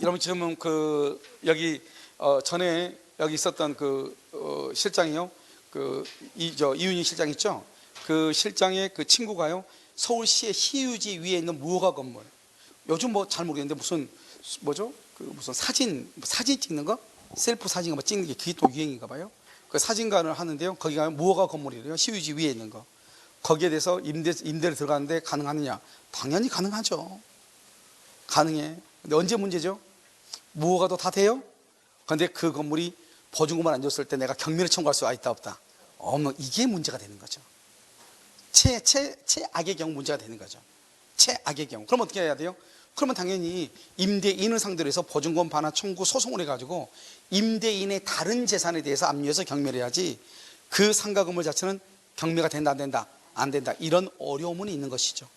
여러분 지금 여기 전에 여기 있었던 실장이요, 이윤희 실장 있죠? 그 실장의 그 친구가요, 서울시의 시유지 위에 있는 무허가 건물, 요즘 뭐 잘 모르겠는데 무슨 무슨 사진 찍는 거, 셀프 사진 뭐 찍는 게 그게 또 유행인가 봐요. 그 사진관을 하는데요, 거기가 무허가 건물이래요. 시유지 위에 있는 거. 거기에 대해서 임대를 들어가는데 가능하느냐? 당연히 가능하죠. 가능해. 근데 언제 문제죠? 무허가도 다 돼요? 근데 그 건물이 보증금을 안 줬을 때 내가 경매를 청구할 수 있다 없다? 없는, 이게 문제가 되는 거죠. 최악의 경우 문제가 되는 거죠. 최악의 경우. 그럼 어떻게 해야 돼요? 그러면 당연히 임대인을 상대로 해서 보증금 반환 청구 소송을 해가지고 임대인의 다른 재산에 대해서 압류해서 경매를 해야지, 그 상가 건물 자체는 경매가 된다 안 된다? 안 된다. 이런 어려움은 있는 것이죠.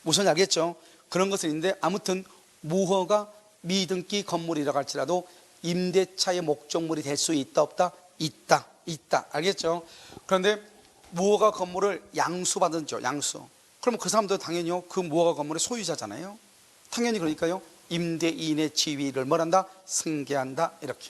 무슨 알겠죠? 그런 것은 있는데, 아무튼 무허가 미등기 건물이라고 할지라도 임대차의 목적물이 될 수 있다 없다? 있다. 알겠죠? 그런데 무허가 건물을 양수받은죠. 양수. 그러면 그 사람도 당연히요, 그 무허가 건물의 소유자잖아요. 당연히 그러니까요, 임대인의 지위를 뭘한다? 승계한다. 이렇게.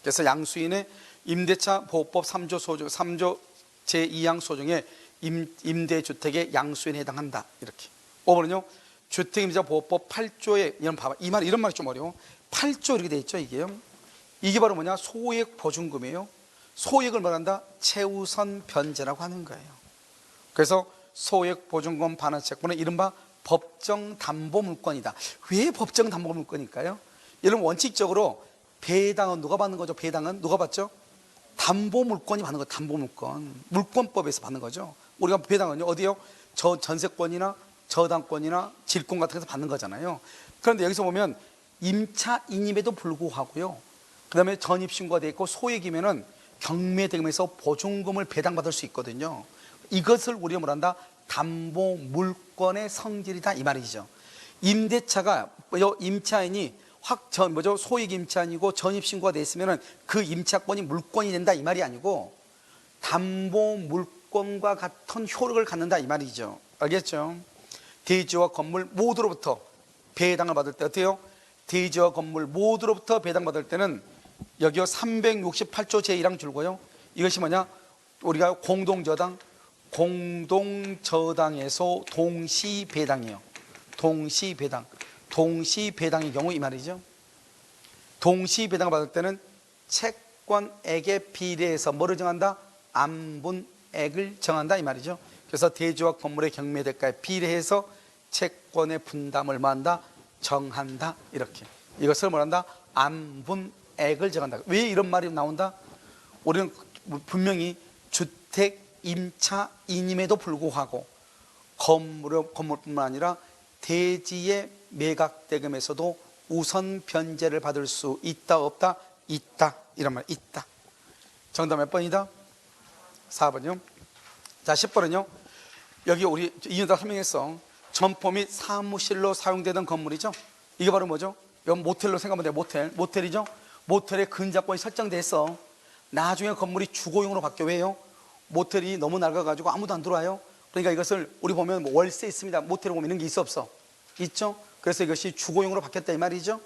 그래서 양수인의 임대차 보호법 3조 제2항 소정의 임대주택의 양수인에 해당한다. 이렇게. 5번은요, 주택임대차 보호법 8조에 이런 말이 좀 어려워. 8조 이렇게 돼 있죠. 이게 바로 뭐냐? 소액 보증금이에요. 소액을 말한다? 최우선 변제라고 하는 거예요. 그래서 소액 보증금 반환 채권은 이른바 법정 담보 물건이다. 왜 법정 담보 물건일까요? 여러분, 원칙적으로 배당은 누가 받는 거죠? 배당은 누가 받죠? 담보 물건이 받는 거죠. 담보 물건. 물권법에서 받는 거죠. 우리가 배당은요, 어디요? 전세권이나 저당권이나 질권 같은 데서 받는 거잖아요. 그런데 여기서 보면 임차인임에도 불구하고요, 그 다음에 전입신고가 되어 있고 소액이면은 경매대금에서 보증금을 배당받을 수 있거든요. 이것을 우리가 뭐란다? 담보 물건의 성질이다, 이 말이죠. 임대차가 임차인이 소액 임차인이고 전입신고가 되어 있으면은 그 임차권이 물건이 된다, 이 말이 아니고 담보 물건과 같은 효력을 갖는다, 이 말이죠. 알겠죠? 대지와 건물 모두로부터 배당을 받을 때 어때요? 대지와 건물 모두로부터 배당받을 때는 여기요 368조 제1항 줄고요, 이것이 뭐냐? 우리가 공동저당에서 동시배당이에요. 동시배당의 경우 이 말이죠. 동시배당을 받을 때는 채권액에 비례해서 뭐를 정한다? 안분액을 정한다, 이 말이죠. 그래서 대지와 건물의 경매대가에 비례해서 채권의 분담을 뭐한다? 정한다. 이렇게. 이것을 뭐한다? 안분액을 정한다. 왜 이런 말이 나온다? 우리는 분명히 주택 임차인임에도 불구하고 건물뿐만 아니라 대지의 매각대금에서도 우선 변제를 받을 수 있다 없다? 있다. 이런 말, 있다. 정답 몇 번이다? 4번이요. 자, 10번은요, 여기 우리 이윤다 설명했어. 점포 및 사무실로 사용되던 건물이죠. 이게 바로 뭐죠? 이건 모텔로 생각하면 돼요. 모텔이죠. 모텔의 근저권이 설정돼서 나중에 건물이 주거용으로 바뀌어. 왜요? 모텔이 너무 낡아가지고 아무도 안 들어와요. 그러니까 이것을 우리 보면 뭐 월세 있습니다. 모텔에 보면 이런 게 있어 없어? 있죠. 그래서 이것이 주거용으로 바뀌었다, 이 말이죠.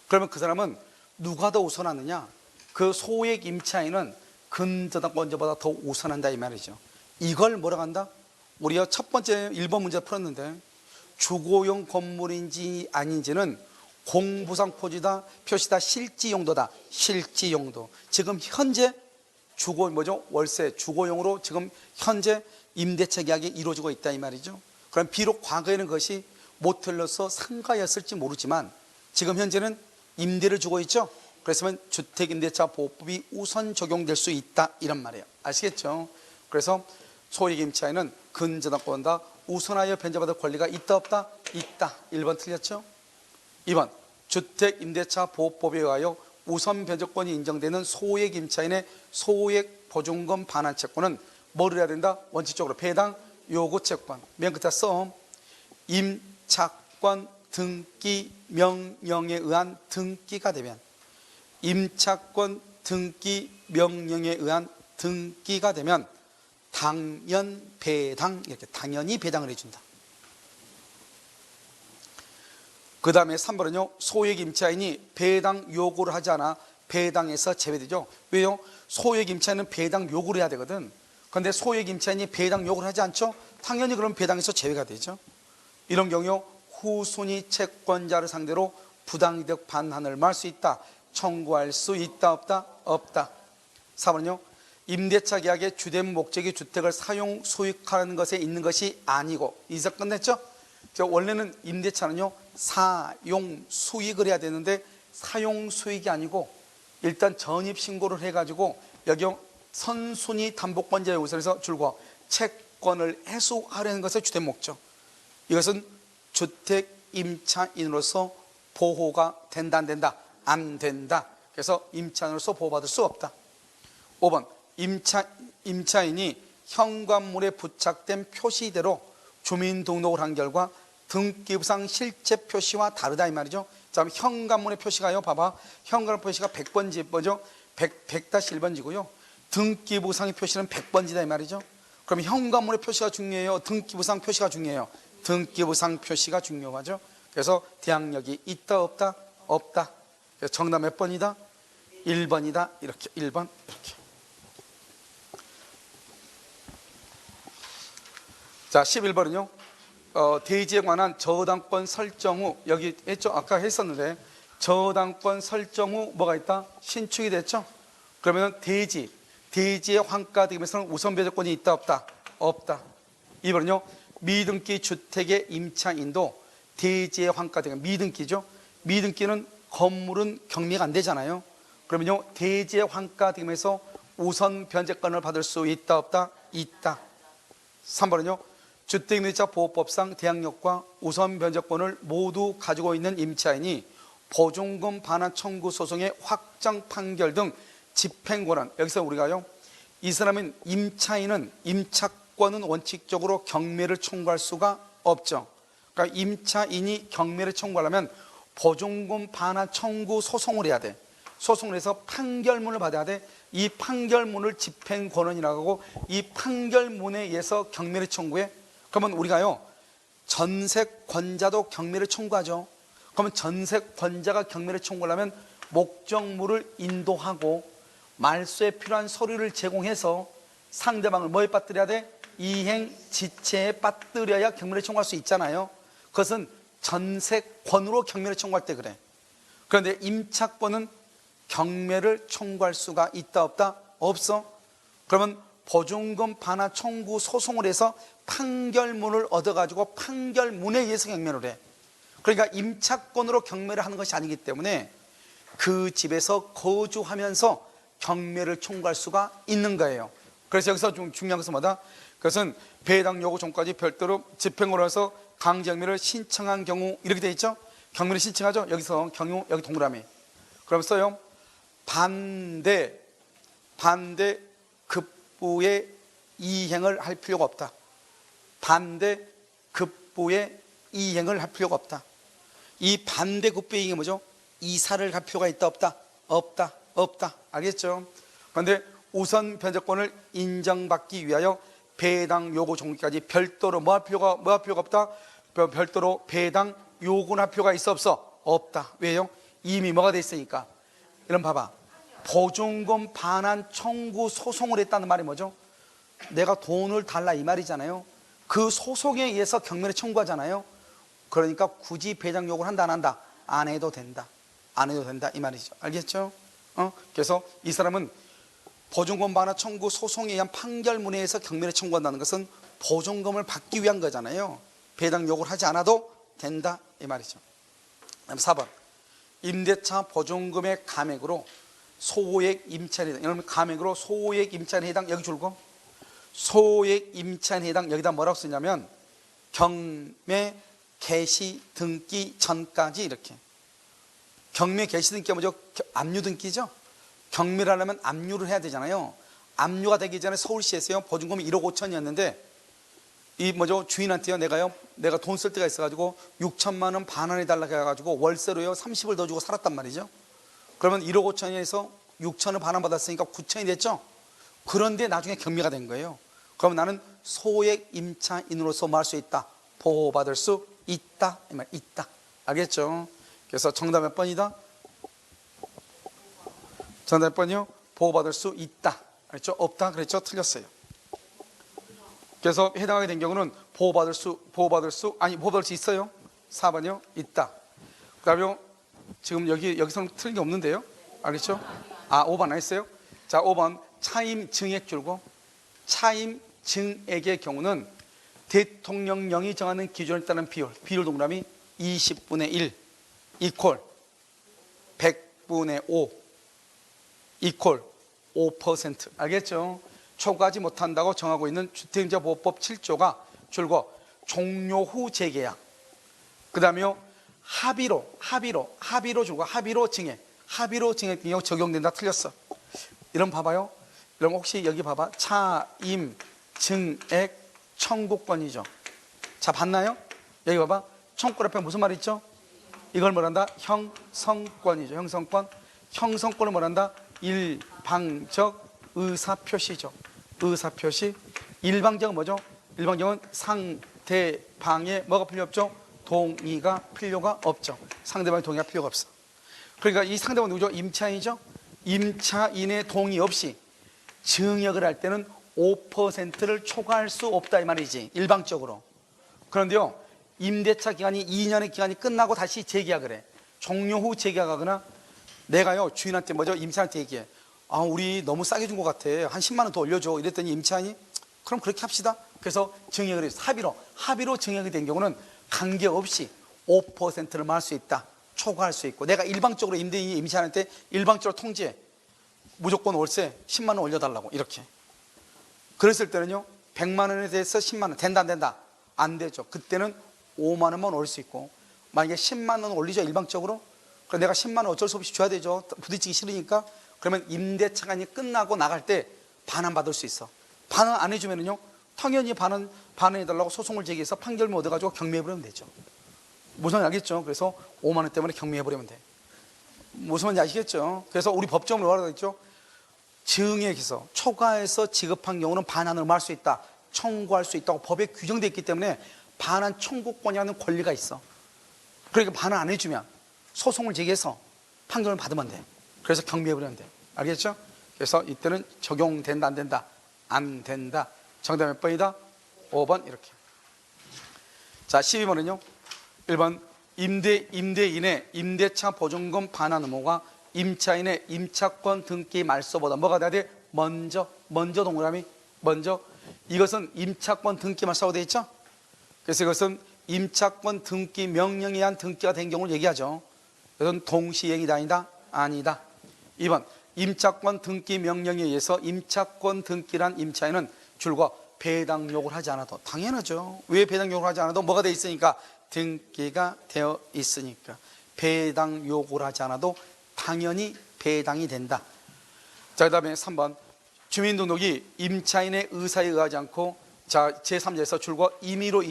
그러면 그 사람은 누가 더 우선하느냐? 그 소액 임차인은 근저당권자보다 더 우선한다, 이 말이죠. 이걸 뭐라고 한다? 우리가 첫 번째 1번 문제 풀었는데, 주거용 건물인지 아닌지는 공부상 표시다 실지용도다. 실지용도. 지금 현재 월세 주거용으로 지금 현재 임대차 계약이 이루어지고 있다, 이 말이죠. 그럼 비록 과거에는 그것이 모텔로서 상가였을지 모르지만 지금 현재는 임대를 주고 있죠. 그랬으면 주택임대차 보호법이 우선 적용될 수 있다, 이런 말이에요. 아시겠죠? 그래서 소액 임차인은 근저당권보다 우선하여 변제받을 권리가 있다 없다? 있다. 1번 틀렸죠? 2번 주택임대차보호법에 의하여 우선 변제권이 인정되는 소액 임차인의 소액 보증금 반환 채권은 뭐를 해야 된다? 원칙적으로 배당 요구 채권. 맨 끝에 써 임차권 등기 명령에 의한 등기가 되면, 임차권 등기 명령에 의한 등기가 되면 당연 배당, 이렇게 당연히 배당을 해준다. 그 다음에 3번은요, 소액 임차인이 배당 요구를 하지 않아 배당에서 제외되죠. 왜요? 소액 임차인은 배당 요구를 해야 되거든. 그런데 소액 임차인이 배당 요구를 하지 않죠? 당연히 그럼 배당에서 제외가 되죠. 이런 경우 후순위 채권자를 상대로 부당이득 반환을 말할 수 있다. 청구할 수 있다 없다? 없다. 4번은요, 임대차 계약의 주된 목적이 주택을 사용 수익하는 것에 있는 것이 아니고, 이제 끝냈죠? 원래는 임대차는요 사용 수익을 해야 되는데 사용 수익이 아니고 일단 전입신고를 해가지고 여기 선순위 담보권자 요소에서 줄고 채권을 해소하려는 것의 주된 목적. 이것은 주택 임차인으로서 보호가 된다 안 된다? 안 된다. 그래서 임차인으로서 보호받을 수 없다. 5번 임차인이 현관문에 부착된 표시대로 주민등록을 한 결과 등기부상 실제 표시와 다르다 이 말이죠. 자, 현관문의 표시가요, 봐봐. 현관문 표시가 100번지 뭐죠? 100-1번지고요. 등기부상의 표시는 100번지다 이 말이죠. 그럼 현관문의 표시가 중요해요? 등기부상 표시가 중요해요? 등기부상 표시가 중요하죠. 그래서 대항력이 있다 없다? 없다. 그래서 정답 몇 번이다? 1번이다. 이렇게 1번 이렇게. 자, 11번은요. 대지에 관한 저당권 설정 후, 여기 했죠? 아까 했었는데 저당권 설정 후 뭐가 있다? 신축이 됐죠? 그러면 대지의 환가득임에서는 우선 배제권이 있다 없다? 없다. 2번은요. 미등기 주택의 임차인도 대지의 환가득임, 미등기죠? 미등기는 건물은 경매가 안 되잖아요. 그러면요, 대지의 환가득임에서 우선 변제권을 받을 수 있다 없다? 있다. 3번은요. 주택임대차보호법상 대항력과 우선 변제권을 모두 가지고 있는 임차인이 보증금 반환 청구 소송의 확정 판결 등 집행권은, 여기서 우리가요, 이 사람은 임차인은 임차권은 원칙적으로 경매를 청구할 수가 없죠. 그러니까 임차인이 경매를 청구하려면 보증금 반환 청구 소송을 해야 돼. 소송을 해서 판결문을 받아야 돼. 이 판결문을 집행권원이라고 하고 이 판결문에 의해서 경매를 청구해. 그러면 우리가요, 전세권자도 경매를 청구하죠. 그러면 전세권자가 경매를 청구하려면 목적물을 인도하고 말소에 필요한 서류를 제공해서 상대방을 뭐에 빠뜨려야 돼? 이행 지체에 빠뜨려야 경매를 청구할 수 있잖아요. 그것은 전세권으로 경매를 청구할 때 그래. 그런데 임차권은 경매를 청구할 수가 있다 없다? 없어. 그러면 보증금 반환 청구 소송을 해서 판결문을 얻어가지고 판결문에 의해서 경매를 해. 그러니까 임차권으로 경매를 하는 것이 아니기 때문에 그 집에서 거주하면서 경매를 청구할 수가 있는 거예요. 그래서 여기서 좀 중요한 것은 뭐다? 그것은 배당 요구 전까지 별도로 집행으로 해서 강제경매를 신청한 경우, 이렇게 돼 있죠? 경매를 신청하죠? 여기서 경우, 여기 동그라미. 그럼 써요. 반대 급부의 이행을 할 필요가 없다. 반대 급부의 이행을 할 필요가 없다. 이 반대 급부의 이행이 뭐죠? 이사를 할 필요가 있다 없다? 없다. 없다. 알겠죠? 그런데 우선 변제권을 인정받기 위하여 배당 요구 종기까지 별도로 뭐 할 필요가 없다? 별도로 배당 요구는 할 필요가 있어 없어? 없다. 왜요? 이미 뭐가 돼 있으니까. 이런 봐봐. 보증금 반환 청구 소송을 했다는 말이 뭐죠? 내가 돈을 달라 이 말이잖아요. 그 소송에 의해서 경매를 청구하잖아요. 그러니까 굳이 배당 요구를 한다 안 한다? 안 해도 된다. 안 해도 된다 이 말이죠. 알겠죠? 그래서 이 사람은 보증금 반환 청구 소송에 의한 판결문에 의해서 경매를 청구한다는 것은 보증금을 받기 위한 거잖아요. 배당 요구를 하지 않아도 된다 이 말이죠. 그다음 4번 임대차 보증금의 감액으로 소액 임차인에 해당. 여러분 감액으로 소액 임차인에 해당 여기 줄고 소액 임차인에 해당 여기다 뭐라고 쓰냐면 경매 개시 등기 전까지 이렇게 경매 개시 등기가 뭐죠? 압류 등기죠. 경매를 하려면 압류를 해야 되잖아요. 압류가 되기 전에 서울시에서요, 보증금이 1억 5천이었는데 이 뭐죠, 주인한테요, 내가 돈 쓸 때가 있어가지고 6천만 원 반환해 달라고 해가지고 월세로요 30을 더 주고 살았단 말이죠. 그러면 1억 5천에서 6천을 반환 받았으니까 9천이 됐죠. 그런데 나중에 경매가 된 거예요. 그러면 나는 소액 임차인으로서 뭐 할 수 있다? 보호받을 수 있다. 이 말 있다. 알겠죠? 그래서 정답 몇 번이다? 정답 몇 번이요? 보호받을 수 있다. 그랬죠? 없다. 그랬죠? 틀렸어요. 그래서 해당하게 된 경우는 보호받을 수 있어요. 4번이요? 있다. 그 다음에 지금 여기서는 틀린 게 없는데요. 알겠죠? 5번 안 했어요? 자, 5번 차임 증액 줄고, 차임 증액의 경우는 대통령령이 정하는 기준에 따른 비율 동그라미 20분의 1 이퀄 100분의 5 이퀄 5%. 알겠죠? 초과하지 못한다고 정하고 있는 주택임대보호법 7조가 줄고 종료 후 재계약, 그 다음에 합의로 줄고 합의로 증액 경우 적용된다. 틀렸어. 이런 봐봐요. 이런 혹시 여기 봐봐. 차임 증액 청구권이죠. 자, 봤나요? 여기 봐봐. 청구권 앞에 무슨 말이 있죠? 이걸 뭐란다? 형성권이죠. 형성권을 뭐란다? 일방적 의사표시죠. 의사표시. 일방적은 뭐죠? 일방적은 상대방의 뭐가 필요 없죠? 동의가 필요가 없죠. 상대방의 동의가 필요가 없어. 그러니까 이 상대방은 누구죠? 임차인이죠. 임차인의 동의 없이 증액을 할 때는 5%를 초과할 수 없다 이 말이지, 일방적으로. 그런데요, 임대차 기간이 2년의 기간이 끝나고 다시 재계약을 해. 종료 후 재계약하거나, 내가요 주인한테 뭐죠, 임차인한테 얘기해. 우리 너무 싸게 준 것 같아. 한 10만 원 더 올려줘. 이랬더니 임차인이 그럼 그렇게 합시다. 그래서 증액을 해서 합의로 증액이 된 경우는 관계없이 5%를 말할 수 있다. 초과할 수 있고, 내가 일방적으로 임대인이 임차인한테 일방적으로 통지해. 무조건 월세 10만 원 올려달라고 이렇게. 그랬을 때는요, 100만 원에 대해서 10만 원 된다 안 된다? 안 되죠. 그때는 5만 원만 올릴 수 있고, 만약에 10만 원 올리죠 일방적으로. 그럼 내가 10만 원 어쩔 수 없이 줘야 되죠. 부딪히기 싫으니까. 그러면 임대차간이 끝나고 나갈 때 반환받을 수 있어. 반환 안 해주면은요, 당연히 반환해달라고 소송을 제기해서 판결문 얻어가지고 경매해버리면 되죠. 무슨 알겠죠? 그래서 5만 원 때문에 경매해버리면 돼. 무슨 말인지 아시겠죠? 그래서 우리 법정으로 뭐라고 했죠? 증액해서 초과해서 지급한 경우는 반환을 할 수 있다, 청구할 수 있다고 법에 규정되어 있기 때문에 반환 청구권이라는 권리가 있어. 그러니까 반환 안 해주면 소송을 제기해서 판결을 받으면 돼. 그래서 경매해버리면 돼. 알겠죠? 그래서 이때는 적용된다 안 된다? 안 된다. 정답 몇 번이다? 5번. 이렇게. 자, 12번은요 1번 임대인의 임대차 보증금 반환 의무가 임차인의 임차권 등기 말소보다 뭐가 돼야 돼? 먼저 동그라미 먼저. 이것은 임차권 등기 말소가 되어 있죠. 그래서 이것은 임차권 등기 명령에 의한 등기가 된 경우를 얘기하죠. 이것은 동시행위다 아니다? 아니다. 2번 임차권 등기 명령에 의해서 임차권 등기란 임차인은 줄과 배당 요구를 하지 않아도, 당연하죠. 왜 배당 요구를 하지 않아도? 뭐가 되어 있으니까? 등기가 되어 있으니까. 배당 요구를 하지 않아도 당연히 배당이 된다. 자, 그 다음에 3번 주민등록이 임차인의 의사에 의하지 않고, 자, 제3자에서 줄과 임의로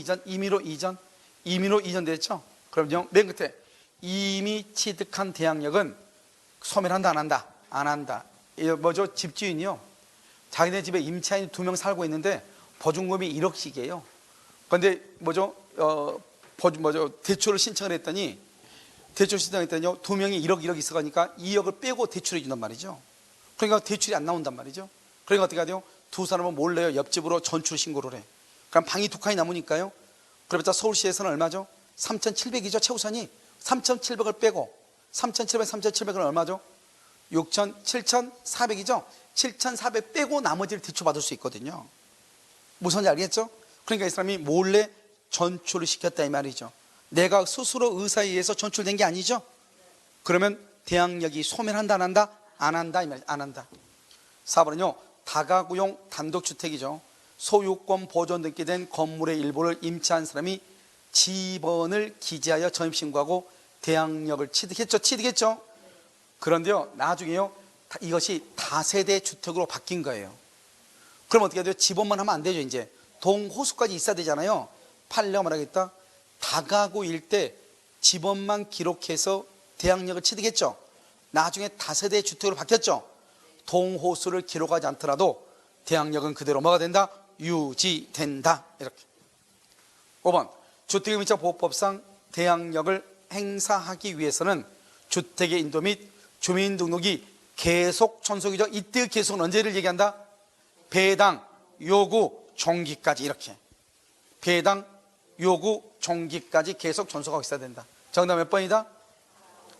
이전됐죠. 그럼요, 맨 끝에 이미 취득한 대항력은 소멸한다 안 한다? 안 한다. 이 뭐죠? 집주인이요, 자기네 집에 임차인 2명 살고 있는데 보증금이 1억씩이에요. 그런데 뭐죠? 대출을 신청을 했더니 2명이 1억 있어가니까 2억을 빼고 대출해 준단 말이죠. 그러니까 대출이 안 나온단 말이죠. 그러니까 어떻게 해야 돼요? 두 사람은 몰래요 옆집으로 전출 신고를 해. 그럼 방이 2칸이 남으니까요. 그러니까 서울시에서는 얼마죠? 3,700이죠 최우선이. 3,700을 빼고 3,700은 얼마죠? 7,400이죠. 7,400 빼고 나머지를 대출받을 수 있거든요. 무슨지 알겠죠? 그러니까 이 사람이 몰래 전출을 시켰다 이 말이죠. 내가 스스로 의사에 의해서 전출된 게 아니죠. 그러면 대항력이 소멸한다 안 한다? 안 한다 이 말. 안 한다. 4번은요 다가구용 단독주택이죠. 소유권 보존 등기된 건물의 일부를 임차한 사람이 지번을 기재하여 전입신고하고 대항력을 취득했죠. 그런데요, 나중에요, 이것이 다세대 주택으로 바뀐 거예요. 그럼 어떻게 해야 돼요? 집원만 하면 안 되죠. 이제 동호수까지 있어야 되잖아요. 판례가 말하겠다, 다가구 일대 집원만 기록해서 대항력을 취득했죠. 나중에 다세대 주택으로 바뀌었죠. 동호수를 기록하지 않더라도 대항력은 그대로 뭐가 된다? 유지된다. 이렇게. 5번, 주택임대차보호법상 대항력을 행사하기 위해서는 주택의 인도 및 주민등록이 계속 존속이죠. 이때의 계속은 언제를 얘기한다? 배당, 요구, 종기까지. 이렇게 배당, 요구, 종기까지 계속 존속하고 있어야 된다. 정답 몇 번이다?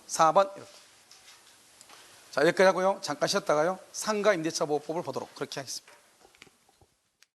4번. 이렇게. 자, 여기까지 하고요, 잠깐 쉬었다가요, 상가 임대차 보호법을 보도록 그렇게 하겠습니다.